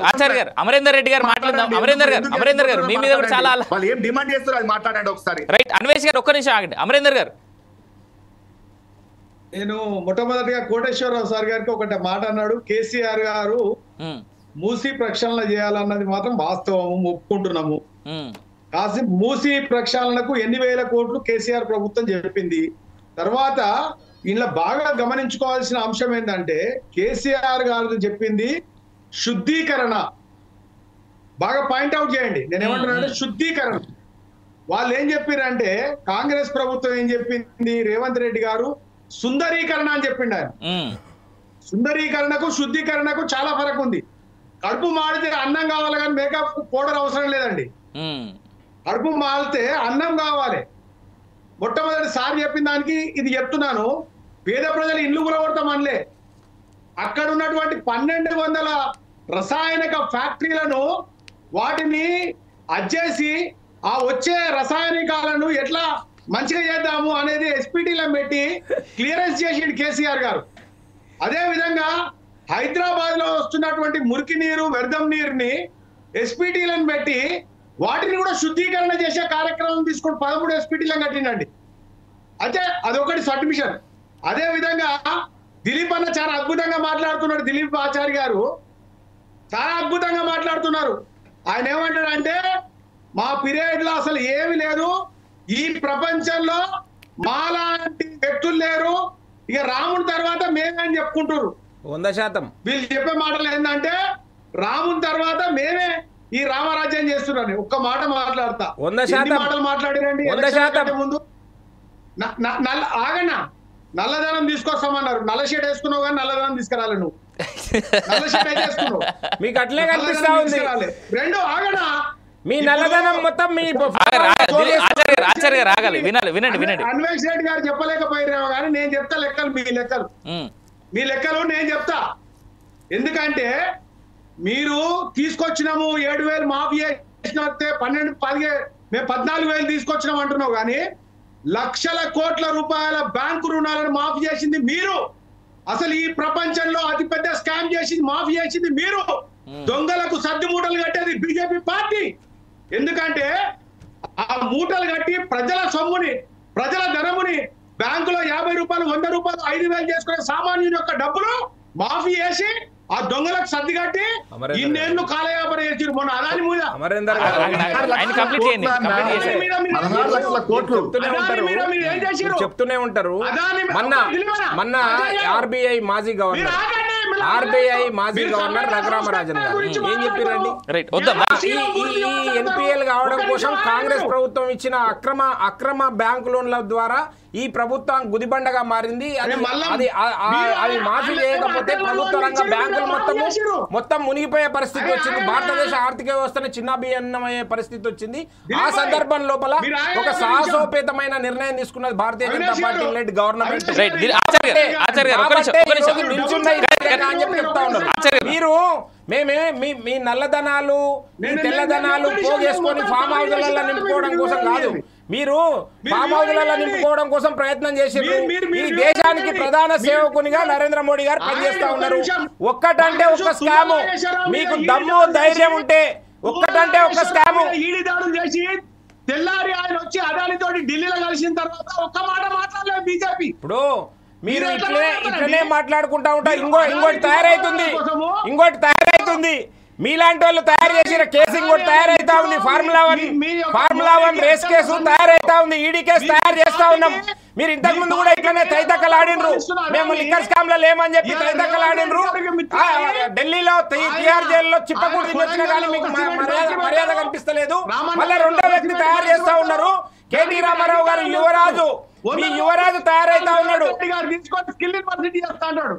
ఆచార్య గారు అమరేందర్ రెడ్డి గారు మాట్లాడదాం. అమరేందర్ గారు మీ మీద కూడా చాలా ఏం డిమాండ్ చేస్తారు అది మాట్లాడండి ఒకసారి. రైట్ అన్వేష్ గారు ఒక్క నిమిషం ఆగండి. అమరేందర్ గారు, నేను మొట్టమొదటిగా కోటేశ్వరరావు సార్ గారికి ఒకటి మాట అన్నాడు. కేసీఆర్ గారు మూసీ ప్రక్షాళన చేయాలన్నది మాత్రం వాస్తవం, ఒప్పుకుంటున్నాము. మూసీ ప్రక్షాళనకు 8,000 కోట్లు కేసీఆర్ ప్రభుత్వం చెప్పింది. తర్వాత ఇలా బాగా గమనించుకోవాల్సిన అంశం ఏంటంటే కేసీఆర్ గారు చెప్పింది శుద్ధీకరణ. బాగా పాయింట్అవుట్ చేయండి. నేను ఏమంటున్నానంటే శుద్ధీకరణ. వాళ్ళు ఏం చెప్పారంటే కాంగ్రెస్ ప్రభుత్వం ఏం చెప్పింది, రేవంత్ రెడ్డి గారు సుందరీకరణ అని చెప్పిండు. ఆయన సుందరీకరణకు శుద్ధీకరణకు చాలా ఫరక్ ఉంది. కడుపు మాడితే అన్నం కావాలి కానీ మేకప్ పౌడర్ అవసరం లేదండి. కడుపు మాడితే అన్నం కావాలి. మొట్టమొదటి సార్ చెప్పిన దానికి ఇది చెప్తున్నాను. పేద ప్రజలు ఇల్లు కూలగొడతామనిలే. అక్కడ ఉన్నటువంటి 1,200 రసాయనిక ఫ్యాక్టరీలను వాటిని అజ్జేసి ఆ వచ్చే రసాయనికాలను ఎట్లా మంచిగా చేద్దాము అనేది ఎస్పీటీలో పెట్టి క్లియరెన్స్ చేసిండు కేసీఆర్ గారు. అదే విధంగా హైదరాబాద్ లో వస్తున్నటువంటి మురికి నీరు, వ్యర్థం నీరుని ఎస్పీటీలను పెట్టి వాటిని కూడా శుద్ధీకరణ చేసే కార్యక్రమం తీసుకొని 13 ఎస్పీటీలను కట్టిండండి. అయితే అదొకటి సబ్మిషన్. అదే విధంగా దిలీప్ అన్న చాలా అద్భుతంగా మాట్లాడుతున్నాడు. దిలీప్ ఆచార్య గారు చాలా అద్భుతంగా మాట్లాడుతున్నారు. ఆయన ఏమంటాడంటే మా పీరియడ్ లో అసలు ఏమి లేదు, ఈ ప్రపంచంలో మాలాంటి వ్యక్తులు లేరు, ఇక రాముడి తర్వాత మేమని చెప్పుకుంటారు. 100% వీళ్ళు చెప్పే మాటలు ఏంటంటే రాముడి తర్వాత మేమే ఈ రామరాజ్యం చేస్తున్నారని ఒక్క మాట మాట్లాడతా. 100% మాటలు మాట్లాడిరండి. 100% ముందు ఆగన్నా నల్లధనం తీసుకొస్తామన్నారు. నల్ల షేడ్ వేసుకున్నావు కానీ నల్లధనం తీసుకురాలి. నువ్వు నల్ల షేడ్ వేసుకున్నావు, మీకు అట్లే కనిపిస్తా ఉంది. రెండు ఆగనా మీ నల్లధనం మొత్తం మీ ఆచార్య రాగాలి. వినండి. అన్వేష్ రెడ్డి గారు చెప్పలేకపోయారేమో కానీ నేను చెప్తా లెక్కలు, మీ లెక్కలు నేను చెప్తా. ఎందుకంటే మీరు తీసుకొచ్చినాము 7,000 మాఫీ చేసినట్టే 12 మేము 14,000 తీసుకొచ్చినాం అంటున్నావు కానీ లక్షల కోట్ల రూపాయల బ్యాంకు రుణాలను మాఫీ చేసింది మీరు. అసలు ఈ ప్రపంచంలో అతిపెద్ద స్కామ్ చేసింది, మాఫీ చేసింది మీరు. దొంగలకు సర్ది మూటలు కట్టేది బీజేపీ పార్టీ. ఎందుకంటే ఆ మూటలు కట్టి ప్రజల సొమ్ముని, ప్రజల ధనముని బ్యాంకులో 50 రూపాయలు, 100 రూపాయలు, 5,000 చేసుకునే సామాన్యుని యొక్క డబ్బులు మాఫీ చేసి ఆ దొంగలకు సర్ది కట్టి ఇన్నేళ్లు కాలయాపన చేసి మొన్న అదాని మీద చెప్తూనే ఉంటారు. మొన్న ఆర్బీఐ మాజీ గవర్నర్ ఆర్బీఐ మాజీ గవర్నర్ రఘురామరాజన్ గారు ఏం చెప్పారండి? రైట్, వద్దాం. ఈ ఎన్పిఎల్ కావడం కోసం కాంగ్రెస్ ప్రభుత్వం ఇచ్చిన అక్రమ బ్యాంకు లోన్ల ద్వారా ఈ ప్రభుత్వం గుదిబండగా మారింది. అది మాఫీ చేయకపోతే ప్రభుత్వ రంగ బ్యాంకులు మొత్తం మునిగిపోయే పరిస్థితి వచ్చింది. భారతదేశ ఆర్థిక వ్యవస్థను చిన్నాభిన్నమయ్యే పరిస్థితి వచ్చింది. ఆ సందర్భం లోపల ఒక సాహసోపేతమైన నిర్ణయం తీసుకున్నది Bharatiya Janata party led government. మీరు మీ నల్లధనాలు మీ తెల్లధనాలు పోగేసుకొని ఫామ్ హౌస్లలో నింపుకోవడం కోసం కాదు, మీరు ఫామ్ హౌస్లలో నింపుకోవడం కోసం ప్రయత్నం చేసిండ్రు. ఈ దేశానికి ప్రధాన సేవకునిగా నరేంద్ర మోడీ గారు పనిచేస్తా ఉన్నారు. ఒక్కటంటే ఒక్క స్కాము, మీకు దమ్ము ధైర్యం ఉంటే ఒక్కటంటే ఒక్క స్కాము. ఈడీ దాడులు చేసి తెల్లారి ఆయన వచ్చి అదానితోటి ఢిల్లీలో కలిసిన తర్వాత ఒక్క మాట మాట్లాడలేదు బీజేపీ. ఇప్పుడు మీరు ఇట్లనే మాట్లాడుకుంటా ఉంటారు. ఇంకోటి తయారైతుంది మీలాంటి వాళ్ళు తయారు చేసిన కేసు ఇంకోటి తయారైతా ఉంది. ఫార్ములా 1 రేస్ కేసు తయారైతా ఉంది. ఈడీ కేసు తయారు చేస్తా ఉన్నాం. మీరు ఇంతకు ముందు కూడా ఇట్లనే తైతక్కలాడినరు. మేము లిక్కర్ స్కామ్ లో లేమని చెప్పి తైతక్కలాడినరు. ఢిల్లీలో తిహార్ జైల్లో చిప్పకూడి వచ్చినా కానీ మీకు మర్యాద కనిపిస్తలేదు. మళ్ళీ రెండో వ్యక్తి తయారు చేస్తా ఉన్నారు. కేటీ రామారావు గారు మీ యువరాజు తయారైతా ఉన్నాడు. స్కిల్ యూనివర్సిటీ చేస్తా అన్నాడు.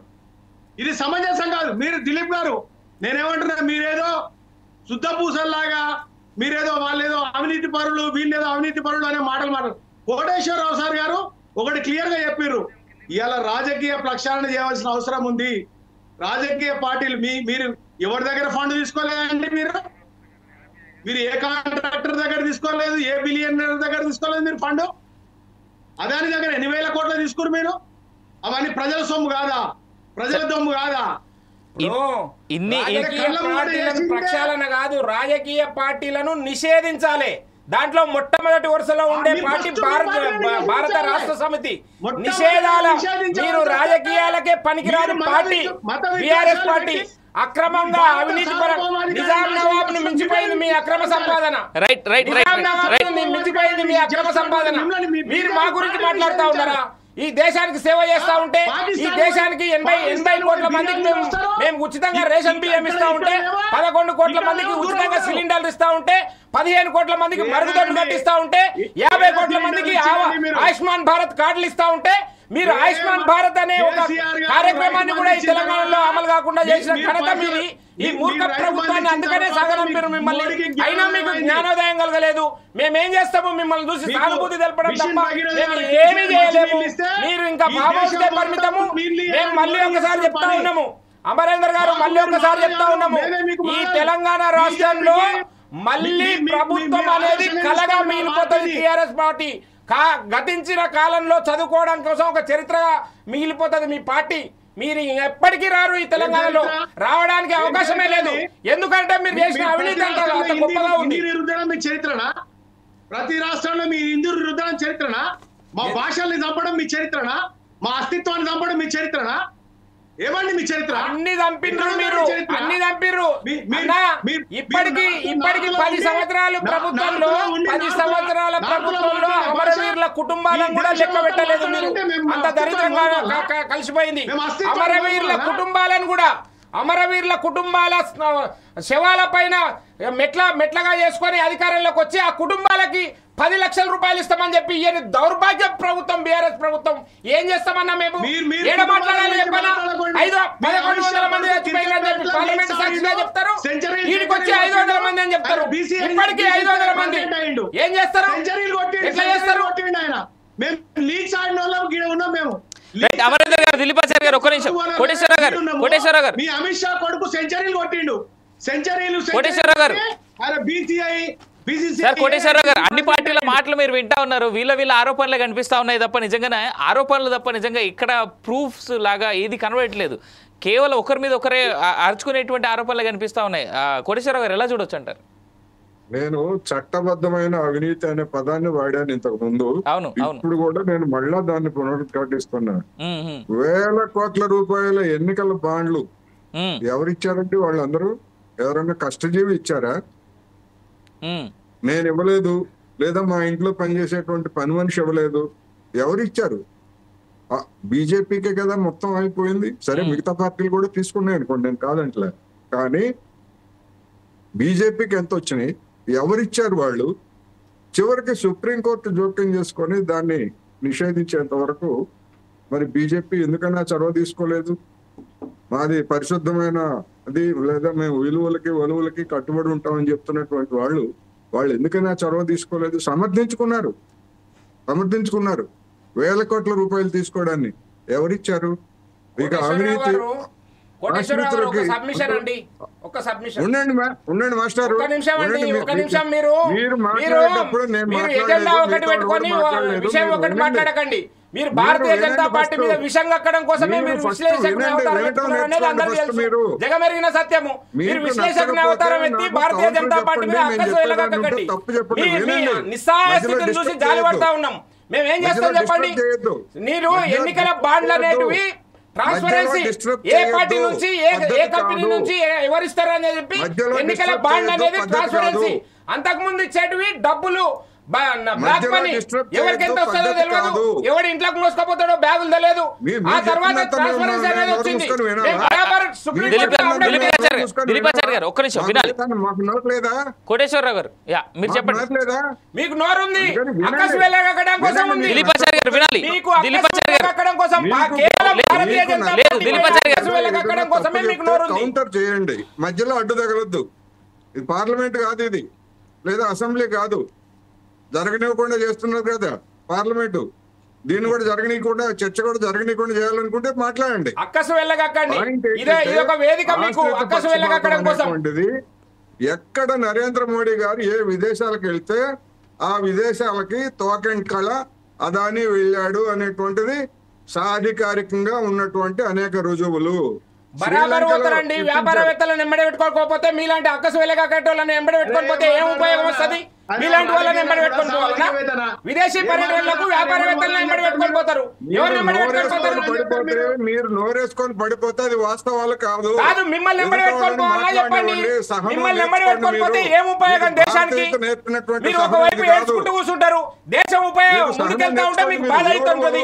ఇది సమంజసం కాదు. మీరు దిలీప్ గారు, నేనేమంటున్నా, మీరేదో శుద్ధ పూసల్లాగా మీరేదో వాళ్ళేదో అవినీతి పరులు వీళ్ళేదో అవినీతి పరులు అనే మాటలు కోటేశ్వరరావు సార్ గారు ఒకటి క్లియర్ గా చెప్పారు. ఇవాళ రాజకీయ ప్రక్షాళన చేయవలసిన అవసరం ఉంది. రాజకీయ పార్టీలు మీరు ఎవరి దగ్గర ఫండ్ తీసుకోలేదండి? మీరు ఏ కాంట్రాక్టర్ దగ్గర తీసుకోలేదు, ఏ బిలియనర్ దగ్గర తీసుకోలేదు మీరు ఫండ్. అదాని దగ్గర ఎన్ని వేల కోట్లు తీసుకురు మీరు. అవన్నీ ప్రజల సొమ్ము కాదా? ప్రజల దొమ్ము కాదా? ప్రక్షాళన కాదు, రాజకీయ పార్టీలను నిషేధించాలి. దాంట్లో మొట్టమొదటి వరుసలో ఉండే పార్టీ భారత రాష్ట్ర సమితి. నిషేధాల మీరు రాజకీయాలకే పనికిరాని పార్టీ బీఆర్ఎస్ పార్టీ. అక్రమంగా అవినీతి నిజాం నవాబ్ ని మించిపోయింది మీ అక్రమ సంపాదన. మించిపోయింది మీ అక్రమ సంపాదన. మీరు మా గురించి మాట్లాడుతా ఉన్నారా? ఈ దేశానికి సేవ చేస్తా ఉంటే, ఈ దేశానికి 80 కోట్ల మందికి మేము ఉచితంగా రేషన్ బియ్యం ఇస్తా ఉంటే, 11 కోట్ల మందికి ఉచితంగా సిలిండర్లు ఇస్తా ఉంటే, 15 కోట్ల మందికి మరుగుదొడ్లు కట్టిస్తా ఉంటే, 50 కోట్ల మందికి ఆయుష్మాన్ భారత్ కార్డులు ఇస్తా ఉంటే, మీరు ఆయుష్మాన్ భారత్ అనే ఒక కార్యక్రమాన్ని కూడా ఈ తెలంగాణలో అమలు కాకుండా చేసిన ఘనత మీది. ఈ మూర్ఖ ప్రభుత్వాన్ని అందుకనే సాగనంపారు మిమ్మల్ని. అయినా మీకు జ్ఞానోదయం కలగలేదు. మేమేం చేస్తాము? మిమ్మల్ని చూసి సానుభూతి తెలపడం తప్ప మేము ఏమీ చేయలేము. మీరు ఇంకా బాబాకే పరిమితము. మేము మళ్ళీ ఒకసారి చెప్తా ఉన్నాము, అమరేందర్ గారు మళ్ళీ ఒకసారి చెప్తా ఉన్నాము, ఈ తెలంగాణ రాష్ట్రంలో మళ్ళీ ప్రభుత్వం అనేది కలగా మిగిలిపోతుంది. టీఆర్ఎస్ పార్టీ గతించిన కాలంలో చదువుకోవడం కోసం ఒక చరిత్రగా మిగిలిపోతుంది మీ పార్టీ. మీరు ఎప్పటికీ రారు. ఈ తెలంగాణలో రావడానికి అవకాశమే లేదు. ఎందుకంటే మీరు చేసిన అవినీతి అంత గొప్పగా ఉంది. మీ చరిత్రనా? ప్రతి రాష్ట్రంలో మీ ఇందూరు రుద్దడం చరిత్రనా? మా భాషల్ని చంపడం మీ చరిత్రనా? మా అస్తిత్వాన్ని చంపడం మీ చరిత్రనా? ఏమండి మీ చరిత్ర? అన్ని చంపినరు మీరు, అన్ని చంపిర్రు. ఇప్పటికి 10 సంవత్సరాలు ప్రభుత్వంలో 10 సంవత్సరాల ప్రభుత్వంలో అమరవీరుల కుటుంబాలను కూడా లెక్క పెట్టలేదు మీరు. అంత దరిద్రంగా కలిసిపోయింది. అమరవీరుల కుటుంబాలను కూడా, అమరవీరుల కుటుంబాల శవాల పైన మెట్లగా చేసుకొని అధికారంలోకి వచ్చి ఆ కుటుంబాలకి 10 లక్షల రూపాయలు ఇస్తామని చెప్పి ఈయన దౌర్భాగ్య ప్రభుత్వం బీఆర్ఎస్ ప్రభుత్వం. ఏం చేస్తామన్నా మేము? ఏడ మాట్లాడాలి చెప్పనా? 1100 మంది చచ్చిపోయినా చెప్పి పార్లమెంట్ సాక్షిగా చెప్తారు. వీడికి వచ్చి 500 మంది అని చెప్తారు. ఇప్పటికీ 500 మంది ఏం చేస్తారు? ఎట్లా చేస్తారు? అమరేందర్ గారు, దిలీపాచారి గారు, ఒక్క నిమిషం. కోటేశ్వరరావు గారు, మీ అమిత్ షా కొడుకు సెంచరీలు కొట్టిండు. సెంచరీలు కోటేశ్వరరావు గారు, సార్ కోటేశ్వరరావు గారు, అన్ని పార్టీల మాటలు మీరు వింటా ఉన్నారు. వీళ్ళ ఆరోపణలే కనిపిస్తా ఉన్నాయి తప్ప నిజంగానే ఆరోపణలు తప్ప నిజంగా ఇక్కడ ప్రూఫ్స్ లాగా ఏది కనబడట్లేదు. కేవలం ఒకరి మీద ఒకరే అరుచుకునేటువంటి ఆరోపణలు కనిపిస్తా ఉన్నాయి. కోటేశ్వరరావు గారు ఎలా చూడొచ్చు అంటారు? నేను చట్టబద్ధమైన అవినీతి అనే పదాన్ని వాడాను ఇంతకు ముందు. ఇప్పుడు కూడా నేను మళ్ళా దాన్ని పునరుద్ఘాటిస్తున్నాను. 1000 కోట్ల రూపాయల ఎన్నికల బాండ్లు ఎవరిచ్చారంటే వాళ్ళందరూ ఎవరన్నా కష్టజీవి ఇచ్చారా? నేను ఇవ్వలేదు, లేదా మా ఇంట్లో పనిచేసేటువంటి పని మనిషి ఇవ్వలేదు. ఎవరిచ్చారు? బీజేపీకే కదా మొత్తం అయిపోయింది. సరే మిగతా పార్టీలు కూడా తీసుకున్నాయి అనుకోండి, నేను కాదంటలే. కానీ బీజేపీకి ఎంత వచ్చినాయి, ఎవరిచ్చారు వాళ్ళు? చివరికి సుప్రీంకోర్టు జోక్యం చేసుకొని దాన్ని నిషేధించేంత వరకు మరి బీజేపీ ఎందుకన్నా చొరవ తీసుకోలేదు? మాది పరిశుద్ధమైన అది, లేదా మేము వలువులకి కట్టుబడి ఉంటామని చెప్తున్నటువంటి వాళ్ళు ఎందుకైనా చొరవ తీసుకోలేదు? సమర్థించుకున్నారు. వేల కోట్ల రూపాయలు తీసుకోవడాన్ని ఎవరిచ్చారు? ఇక అవినీతి ఉండండి మాస్టర్, మీరు మాట్లాడేటప్పుడు నేను మాట్లాడకండి. మీరు భారతీయ జనతా పార్టీ మీద విషం కక్కడం కోసమే మీరు విశ్లేషకుని అవతారం ఎత్తుకున్నారనేది అందరికీ తెలుసు, జగమెరిగిన సత్యము. మీరు విశ్లేషకుని అవతారం ఎత్తి భారతీయ జనతా పార్టీ మీద అక్కసు వెళ్ళగక్కండి. నిస్సహాయస్థితిని చూసి జాలి పడతా ఉన్నాం. మేమేం చేస్తాం చెప్పండి? మీరు ఎన్నికల బాండ్లు అనేటివి ట్రాన్స్పరెన్సీ ఏ పార్టీ నుంచి ఏ కంపెనీ నుంచి ఎవరిస్తారు అని చెప్పి ఎన్నికల బాండ్ అనేది ట్రాన్స్పరెన్సీ. అంతకు ముందు ఇచ్చేటివి డబ్బులు బ్లాక్ మనీ, ఎవరికి ఎంత వస్తుందో తెలియదు, ఎవరి ఇంట్లోకి మోసుకపోతాడో బ్యాగులు తెలియదు. ఆ తర్వాత ట్రాన్స్పరెన్సీ అనేది వచ్చింది. కోటేశ్వరరావు గారు మీరు చెప్పండి. మీకు నోరు ఉంది, అక్కసు వెళ్ళగక్కడం కోసం ఉంది, మీకు అక్కడం కోసం కేవలం భారతీయ జనతా పార్టీ అక్కసు వెళ్ళగక్కడం కోసమే మీకు నోరు ఉంది. కౌంటర్ చేయండి, మధ్యలో అడ్డు తగలొద్దు. ఇది పార్లమెంట్ కాదు, ఇది లేదా అసెంబ్లీ కాదు. జరగనివ్వకుండా చేస్తున్నారు కదా పార్లమెంటు. దీన్ని కూడా జరగనీయకుండా, చర్చ కూడా జరగనీయకుండా చేయాలనుకుంటే మాట్లాడండి. అక్కసు వెళ్ళగక్కండి. ఇదే ఒక వేదిక మీకు అక్కసు వెళ్ళగక్కడం కోసం. ఎక్కడ నరేంద్ర మోడీ గారు ఏ విదేశాలకు వెళ్తే ఆ విదేశాలకి తోకెంకళ అదాని వెళ్ళాడు అనేటువంటిది సాధికారికంగా ఉన్నటువంటి అనేక రుజువులు. బరాబర్ పోతారండి. వ్యాపారవేత్తలను ఎంబడి పెట్టుకోకపోతే, మీలాంటి అక్కసు వెళ్ళగట్టేటోళ్ళని ఎంబడి పెట్టుకోకపోతే ఏం ఉపయోగం వస్తుంది? మీలాంటి వాళ్ళని ఎంబడి పెట్టుకొని పోవాలన్నా? విదేశీ పర్యటనలకు వ్యాపారవేత్తలను ఎంబడి పెట్టుకొని పోతారు. ఎవరిని ఎంబడి పెట్టుకొని పోతారు? మీరు నోరేసుకొని పడిపోతే అది వాస్తవాలు కాదు. మిమ్మల్ని ఎంబడి పెట్టుకొని పోవాలా చెప్పండి? మిమ్మల్ని ఎంబడి పెట్టుకొని పోతే ఏం ఉపయోగం దేశానికి? మీరు ఒకవైపు ఏడ్చుకుంటూ కూర్చుంటారు, దేశం ఉపయోగం ముందుకెళ్తా ఉంటే మీకు బాధ అవుతుంటది.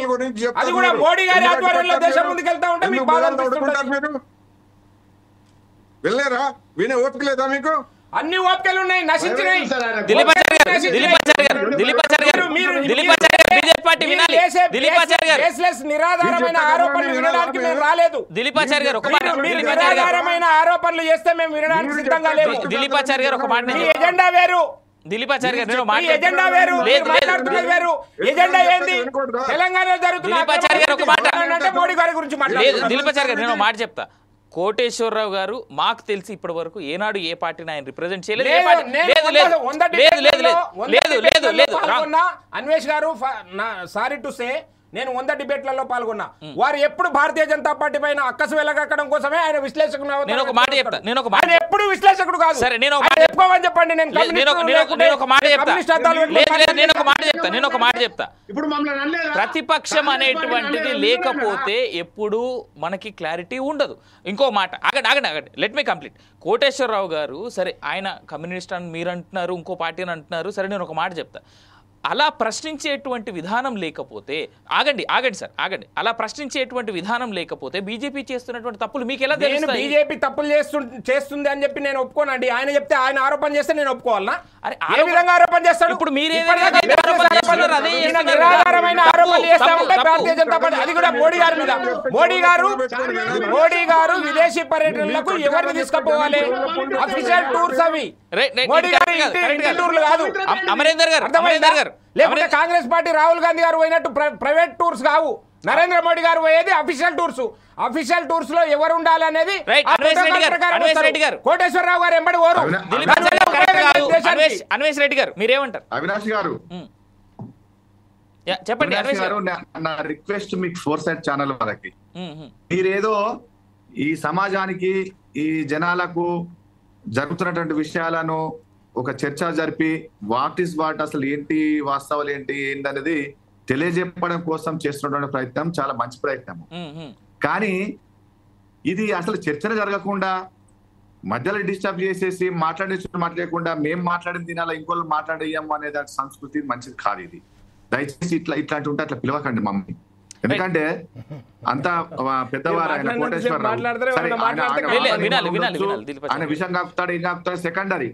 అది కూడా మోడీ గారి ఆధ్వర్యంలో దేశం ముందుకెళ్తా ఉంటే మీకు బాధ అనిపిస్తుంటది. వెళ్ళారా? వినే ఓపిక లేదా మీకు? అన్ని ఓపికలు ఉన్నాయి, నశించినాయి. నిరాధారమైన ఆరోపణలు వినడానికి మేము రాలేదు. నిరాధారమైన ఆరోపణలు చేస్తే మేము వినడానికి సిద్ధంగా లేము. దిలీపాచారి గారు ఒక మాట, మీ ఎజెండా వేరు, దిలీపాచారి గారు ఎజెండా వేరు, మాట్లాడుతున్నది వేరు. ఎజెండా ఏంది? తెలంగాణలో జరుగుతున్న మోడీ గారి గురించి మాట్లాడు. దిలీపాచారి గారు నేను మాట చెప్తా. కోటేశ్వరరావు గారు మాకు తెలిసి ఇప్పటి వరకు ఏనాడు ఏ పార్టీని ఆయన రిప్రజెంట్ చేయలేదు. అన్వేష్ గారు, సారీ టు సే, నేను 100 డిబేట్లలో పాల్గొన్నా. వారు ఎప్పుడు భారతీయ జనతా పార్టీ పైన అక్కసు వెళ్ళగక్కడం కోసమే ఆయన విశ్లేషకుడు. ఎప్పుడు విశ్లేషకుడు కాదు. సరే, నేను చెప్పండి. ఒక మాట చెప్తా. ప్రతిపక్షం అనేటువంటిది లేకపోతే ఎప్పుడు మనకి క్లారిటీ ఉండదు. ఇంకో మాట, ఆగండి, లెట్ మీ కంప్లీట్. కోటేశ్వరరావు గారు, సరే ఆయన కమ్యూనిస్ట్ అని మీరు అంటున్నారు, ఇంకో పార్టీ అని అంటున్నారు. సరే, నేను ఒక మాట చెప్తా. అలా ప్రశ్నించేటువంటి విధానం లేకపోతే, ఆగండి సార్, అలా ప్రశ్నించేటువంటి విధానం లేకపోతే బీజేపీ చేస్తున్నటువంటి తప్పులు మీకు ఎలా తెలుస్తాయి? బీజేపీ తప్పులు చేస్తుంది అని చెప్పి నేను ఒప్పుకోనండి. ఆయన చెప్తే, ఆయన ఆరోపణ చేస్తే నేను ఒప్పుకోవాలనా? ఏ విధంగా ఆరోపణ చేస్తాడు? ఇప్పుడు మీరు నిరాధారమైన ఆరోపణలు చేస్తా ఉంటే భారతీయ జనతా పార్టీ, అది కూడా మోడీ గారి మీద. మోడీ గారు విదేశీ పర్యటనలకు ఎవరిని తీసుకుపోవాలి? అఫీషియల్ టూర్స్ అవి. మోడీ గారి ఇంటి టూర్లు కాదు. అమరేందర్ గారు, లేకపోతే కాంగ్రెస్ పార్టీ రాహుల్ గాంధీ గారు పోయినట్టు ప్రైవేట్ టూర్స్ కావు. నరేంద్ర మోడీ గారు పోయేది అఫీషియల్ టూర్స్. అఫీషియల్ టూర్స్ లో ఎవరు ఉండాలి అనేది కోటేశ్వరరావు గారు ఎంబడి ఓరు. అన్వేష్ రెడ్డి గారు మీరేమంటారు? అవినాష్ గారు చెప్పండి. నా రిక్వెస్ట్ మీకు 4 సైడ్ ఛానల్ వాళ్ళకి, మీరేదో ఈ సమాజానికి, ఈ జనాలకు జరుగుతున్నటువంటి విషయాలను ఒక చర్చ జరిపి వాట్ అసలు ఏంటి, వాస్తవాలు ఏంటి అనేది తెలియజెప్పడం కోసం చేస్తున్నటువంటి ప్రయత్నం చాలా మంచి ప్రయత్నం. కానీ ఇది అసలు చర్చనే జరగకుండా మధ్యలో డిస్టర్బ్ చేసేసి మాట్లాడకుండా మేము మాట్లాడిన తినాలా, ఇంకోళ్ళు మాట్లాడేయము అనే సంస్కృతి మంచిది కాదు. ఇది దయచేసి ఇట్లాంటి ఉంటే అట్లా పిలవకండి మమ్మల్ని. ఎందుకంటే అంత పెద్దవారు ఆయన కోటేశ్వరరావు సరే, ఆయన విషయం కాపుతాడు ఏం కాపుతాడు సెకండరీ.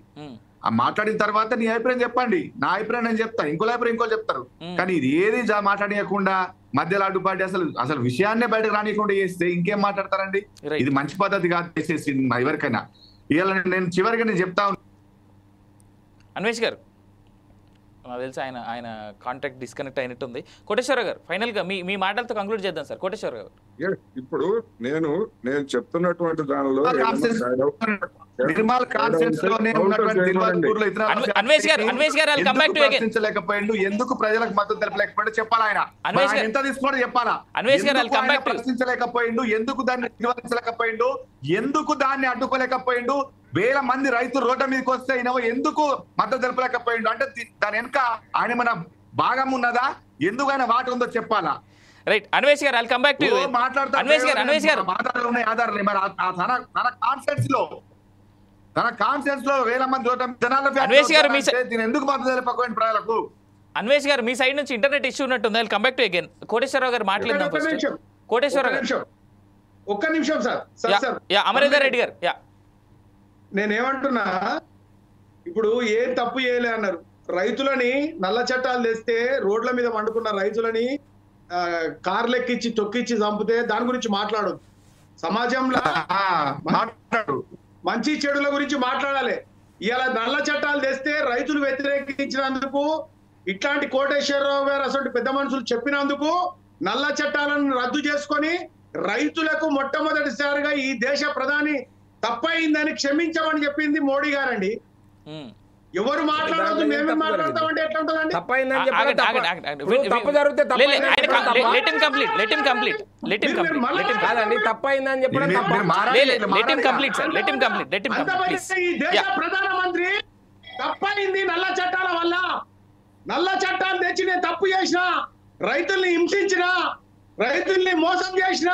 ఆ మాట్లాడిన తర్వాత నీ అభిప్రాయం చెప్పండి, నా అభిప్రాయం నేను చెప్తా, ఇంకోళ్ళ అభిప్రాయం ఇంకోళ్ళు చెప్తారు. కానీ ఇది ఏది మాట్లాడకుండా మధ్యలో అడ్డుపాటి అసలు విషయాన్నే బయటకు రానియకుండా చేస్తే ఇంకేం మాట్లాడతారండి? ఇది మంచి పద్ధతి కాదు చేసేసి ఎవరికైనా. ఇవాళ నేను చివరిగా నేను చెప్తా అన్వేష్ గారు నాకు తెలిసి ఆయన కాంటాక్ట్ డిస్కనెక్ట్ అయినట్టుంది. కోటేశ్వరరావు గారు ఫైనల్ గా మీ మాటలతో కంక్లూడ్ చేద్దాం సార్. కోటేశ్వరరావు గారు ఇప్పుడు నేను చెప్తున్నటువంటి దానిలో ప్రశ్నించలేకపోయిండు, ఎందుకు ప్రజలకు మద్దతు తెలపలేకపోయిండు చెప్పాలి. ఆయన ఎంత తీసుకోవడం చెప్పాలా. ప్రశ్నించలేకపోయిండు, ఎందుకు దాన్ని నిర్వహించలేకపోయిండు, ఎందుకు దాన్ని అడ్డుకోలేకపోయిండు, వేల మంది రైతులు రోడ్ల మీదకి వస్తే ఎందుకు మద్దతు తెలపలేకపోయిండు అంటే దాని వెనుక ఆయన మన భాగం ఉన్నదా, ఎందుకు ఆయన వాట ఉందో చెప్పాలా. రైట్ అన్వేష్ గారు, come back to you. Anvesh గారు ఆధారాలు ఉన్నాయి, ఆధారాలు మరి తన కాన్ఫరెన్స్ లో వేల మంది అన్వేష్ గారు ఎందుకు మద్దతు తెలపకపోయింది ప్రజలకు? అన్వేష్ గారు మీ సైడ్ నుంచి ఇంటర్నెట్ ఇష్యూ ఉన్నట్టుంది. I come back to again. Koteswararao గారు మాట్లాడదాం ఫస్ట్. కోటేశ్వరరావు గారు ఒక్క నిమిషం సార్. అమరేందర్ రెడ్డి గారు నేనేమంటున్నా, ఇప్పుడు ఏం తప్పు చేయలే అన్నారు. రైతులని నల్ల చట్టాలు తెస్తే రోడ్ల మీద వండుకున్న రైతులని కార్లెక్కిచ్చి తొక్కిచ్చి చంపితే దాని గురించి మాట్లాడదు. సమాజంలో మంచి చెడుల గురించి మాట్లాడాలి. ఇలా నల్ల చట్టాలు తెస్తే రైతులు వ్యతిరేకించినందుకు, ఇట్లాంటి కోటేశ్వరరావు గారు అసలు పెద్ద మనుషులు చెప్పినందుకు నల్ల చట్టాలను రద్దు చేసుకొని రైతులకు మొట్టమొదటిసారిగా ఈ దేశ ప్రధాని తప్పయిందని క్షమించమని చెప్పింది మోడీ గారండి. ఎవరు మాట్లాడదు, మేమే మాట్లాడతామంటే ఎట్లా ఉంటుందండి? తప్పైందని చెప్పాలి. తప్పు జరిగితే తప్పైందని చెప్పడం. ఈ దేశ ప్రధానమంత్రి తప్పైంది నల్ల చట్టాల వల్ల, నల్ల చట్టాలు తెచ్చి నేను తప్పు చేసిన, రైతుల్ని హింసించిన, రైతుల్ని మోసం చేసిన,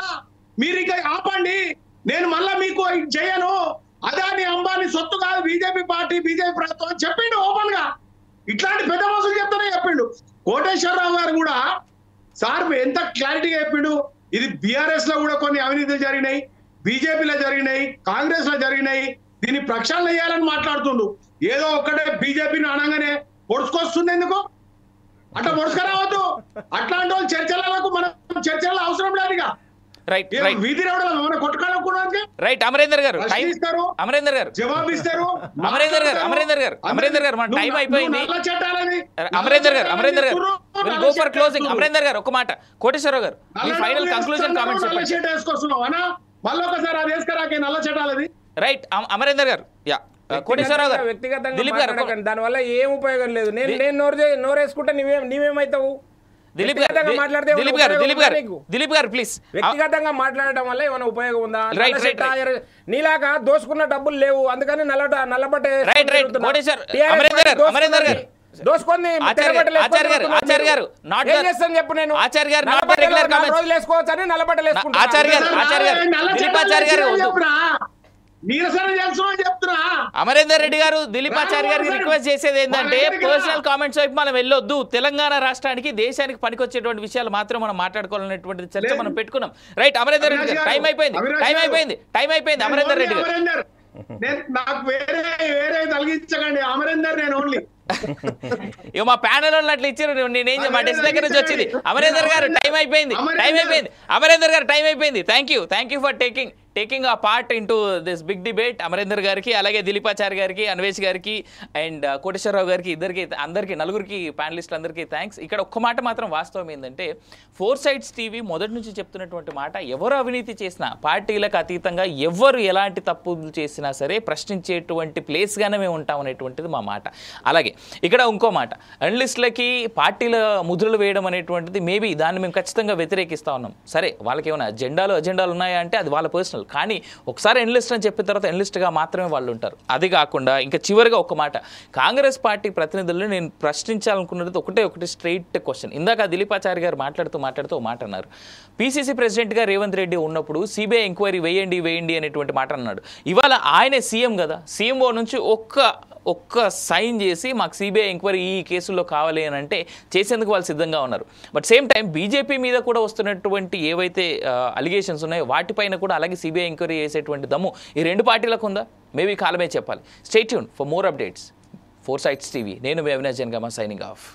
మీరు ఇక ఆపండి, నేను మళ్ళా మీకు చేయను, అదాని అంబానీ సొత్తు కాదు బీజేపీ పార్టీ బీజేపీ ప్రభుత్వం చెప్పిండు ఓపెన్ గా. ఇట్లాంటి పెద్ద మనుషులు చెప్తానే చెప్పిండు. కోటేశ్వరరావు గారు కూడా సార్ ఎంత క్లారిటీగా చెప్పిండు. ఇది బీఆర్ఎస్ లో కూడా కొన్ని అవినీతులు జరిగినాయి, బీజేపీలో జరిగినాయి, కాంగ్రెస్ లో జరిగినాయి, దీన్ని ప్రక్షాళన చేయాలని మాట్లాడుతుండు. ఏదో ఒక్కటే బీజేపీని అనగానే పొడుచుకొస్తుంది. ఎందుకు అట్లా పొడుచుకురావద్దు. అట్లాంటి వాళ్ళు చర్చలకు మనం చర్చల్లో అవసరం లేదుగా. రైట్ రైట్ అమరేందర్ గారు అమరేందర్ గారు జవాబిస్తారు. అమరేందర్ గారు మన టైం అయిపోయింది. అమరేందర్ గారు will go for closing. Amarender గారు ఒక మాట. కోటేశ్వరరావు గారు మీ ఫైనల్ కంక్లూజన్ కామెంట్స్ చెప్పండి. రైట్ అమరేందర్ గారు. కోటేశ్వరరావు గారు వ్యక్తిగతంగా దిలీప్ గారు దానివల్ల ఏం ఉపయోగం లేదు. నేను నోరేసుకుంటే నీవేమైతావు? దిలీప్ గారు ప్లీజ్. వ్యక్తిగతంగా మాట్లాడటం వల్ల ఏమైనా ఉపయోగం ఉందా? నీలాగా దోసుకున్న డబ్బులు లేవు, అందుకని నల్లబట్ట దోసుకొని చెప్పు. నేను రోజులు వేసుకోవచ్చు అని నల్లబట్టలు అమరేందర్ రెడ్డి గారు దిలీపాచారి గారికి రిక్వెస్ట్ చేసేది ఏంటంటే పర్సనల్ కామెంట్స్ వైపు మనం వెళ్ళొద్దు. తెలంగాణ రాష్ట్రానికి దేశానికి పనికొచ్చేటువంటి విషయాలు మాత్రం మనం మాట్లాడుకోవాలనేటువంటి చర్చ మనం పెట్టుకున్నాం. రైట్ అమరేందర్ రెడ్డి గారు టైం అయిపోయింది. అమరేందర్ రెడ్డి గారు నాకు వేరే తొలగించకండి. అమరేందర్ నేను ఓన్లీ ఇక మా ప్యానల్ వాళ్ళు అట్లా ఇచ్చారు. నేనేం మా డెస్క్ దగ్గర నుంచి వచ్చింది. అమరేందర్ గారు టైం అయిపోయింది. అమరేందర్ గారు టైం అయిపోయింది. Thank you for taking a part into this big debate. Amarender గారికి, అలాగే దిలీపాచారి గారికి, అన్వేష్ గారికి అండ్ కోటేశ్వరరావు గారికి, అందరికీ నలుగురికి ప్యానలిస్టులు అందరికీ థ్యాంక్స్. ఇక్కడ ఒక్క మాట మాత్రం వాస్తవం ఏంటంటే, ఫోర్ సైడ్స్ టీవీ మొదటి నుంచి చెప్తున్నటువంటి మాట, ఎవరు అవినీతి చేసినా పార్టీలకు అతీతంగా ఎవరు ఎలాంటి తప్పులు చేసినా సరే ప్రశ్నించేటువంటి ప్లేస్గానే మేము ఉంటాం అనేటువంటిది మా మాట. అలాగే ఇక్కడ ఇంకో మాట, అనలిస్టులకి పార్టీల ముద్రలు వేయడం అనేటువంటిది మేబీ దాన్ని మేము ఖచ్చితంగా వ్యతిరేకిస్తూ ఉన్నాం. సరే వాళ్ళకి ఏమైనా అజెండాలు ఉన్నాయా అంటే అది వాళ్ళ పర్సనల్. కానీ ఒకసారి ఎనలిస్ట్ అని చెప్పిన తర్వాత ఎనలిస్ట్గా మాత్రమే వాళ్ళు ఉంటారు. అది కాకుండా ఇంకా చివరిగా ఒక మాట, కాంగ్రెస్ పార్టీ ప్రతినిధులను నేను ప్రశ్నించాలనుకున్నది ఒకటి స్ట్రైట్ క్వశ్చన్. ఇందాక దిలీపాచారి గారు మాట్లాడుతూ ఒక మాట అన్నారు. పీసీసీ ప్రెసిడెంట్గా రేవంత్ రెడ్డి ఉన్నప్పుడు సిబిఐ ఎంక్వైరీ వేయండి అనేటువంటి మాట అన్నాడు. ఇవాళ ఆయనే సీఎం కదా, సీఎంఓ నుంచి ఒక్క సైన్ చేసి మాకు సిబిఐ ఎంక్వైరీ ఈ కేసుల్లో కావాలి అని అంటే చేసేందుకు వాళ్ళు సిద్ధంగా ఉన్నారు. బట్ సేమ్ టైం బీజేపీ మీద కూడా వస్తున్నటువంటి ఏవైతే అలిగేషన్స్ ఉన్నాయో వాటిపైన కూడా అలాగే సిబిఐ ఎంక్వైరీ చేసేటువంటి దమ్ము ఈ రెండు పార్టీలకు ఉందా? మేబీ కాలమే చెప్పాలి. Stay tune for more updates. 4 Sides TV. నేను మీ అవినాష్ జనగామ సైనింగ్ ఆఫ్.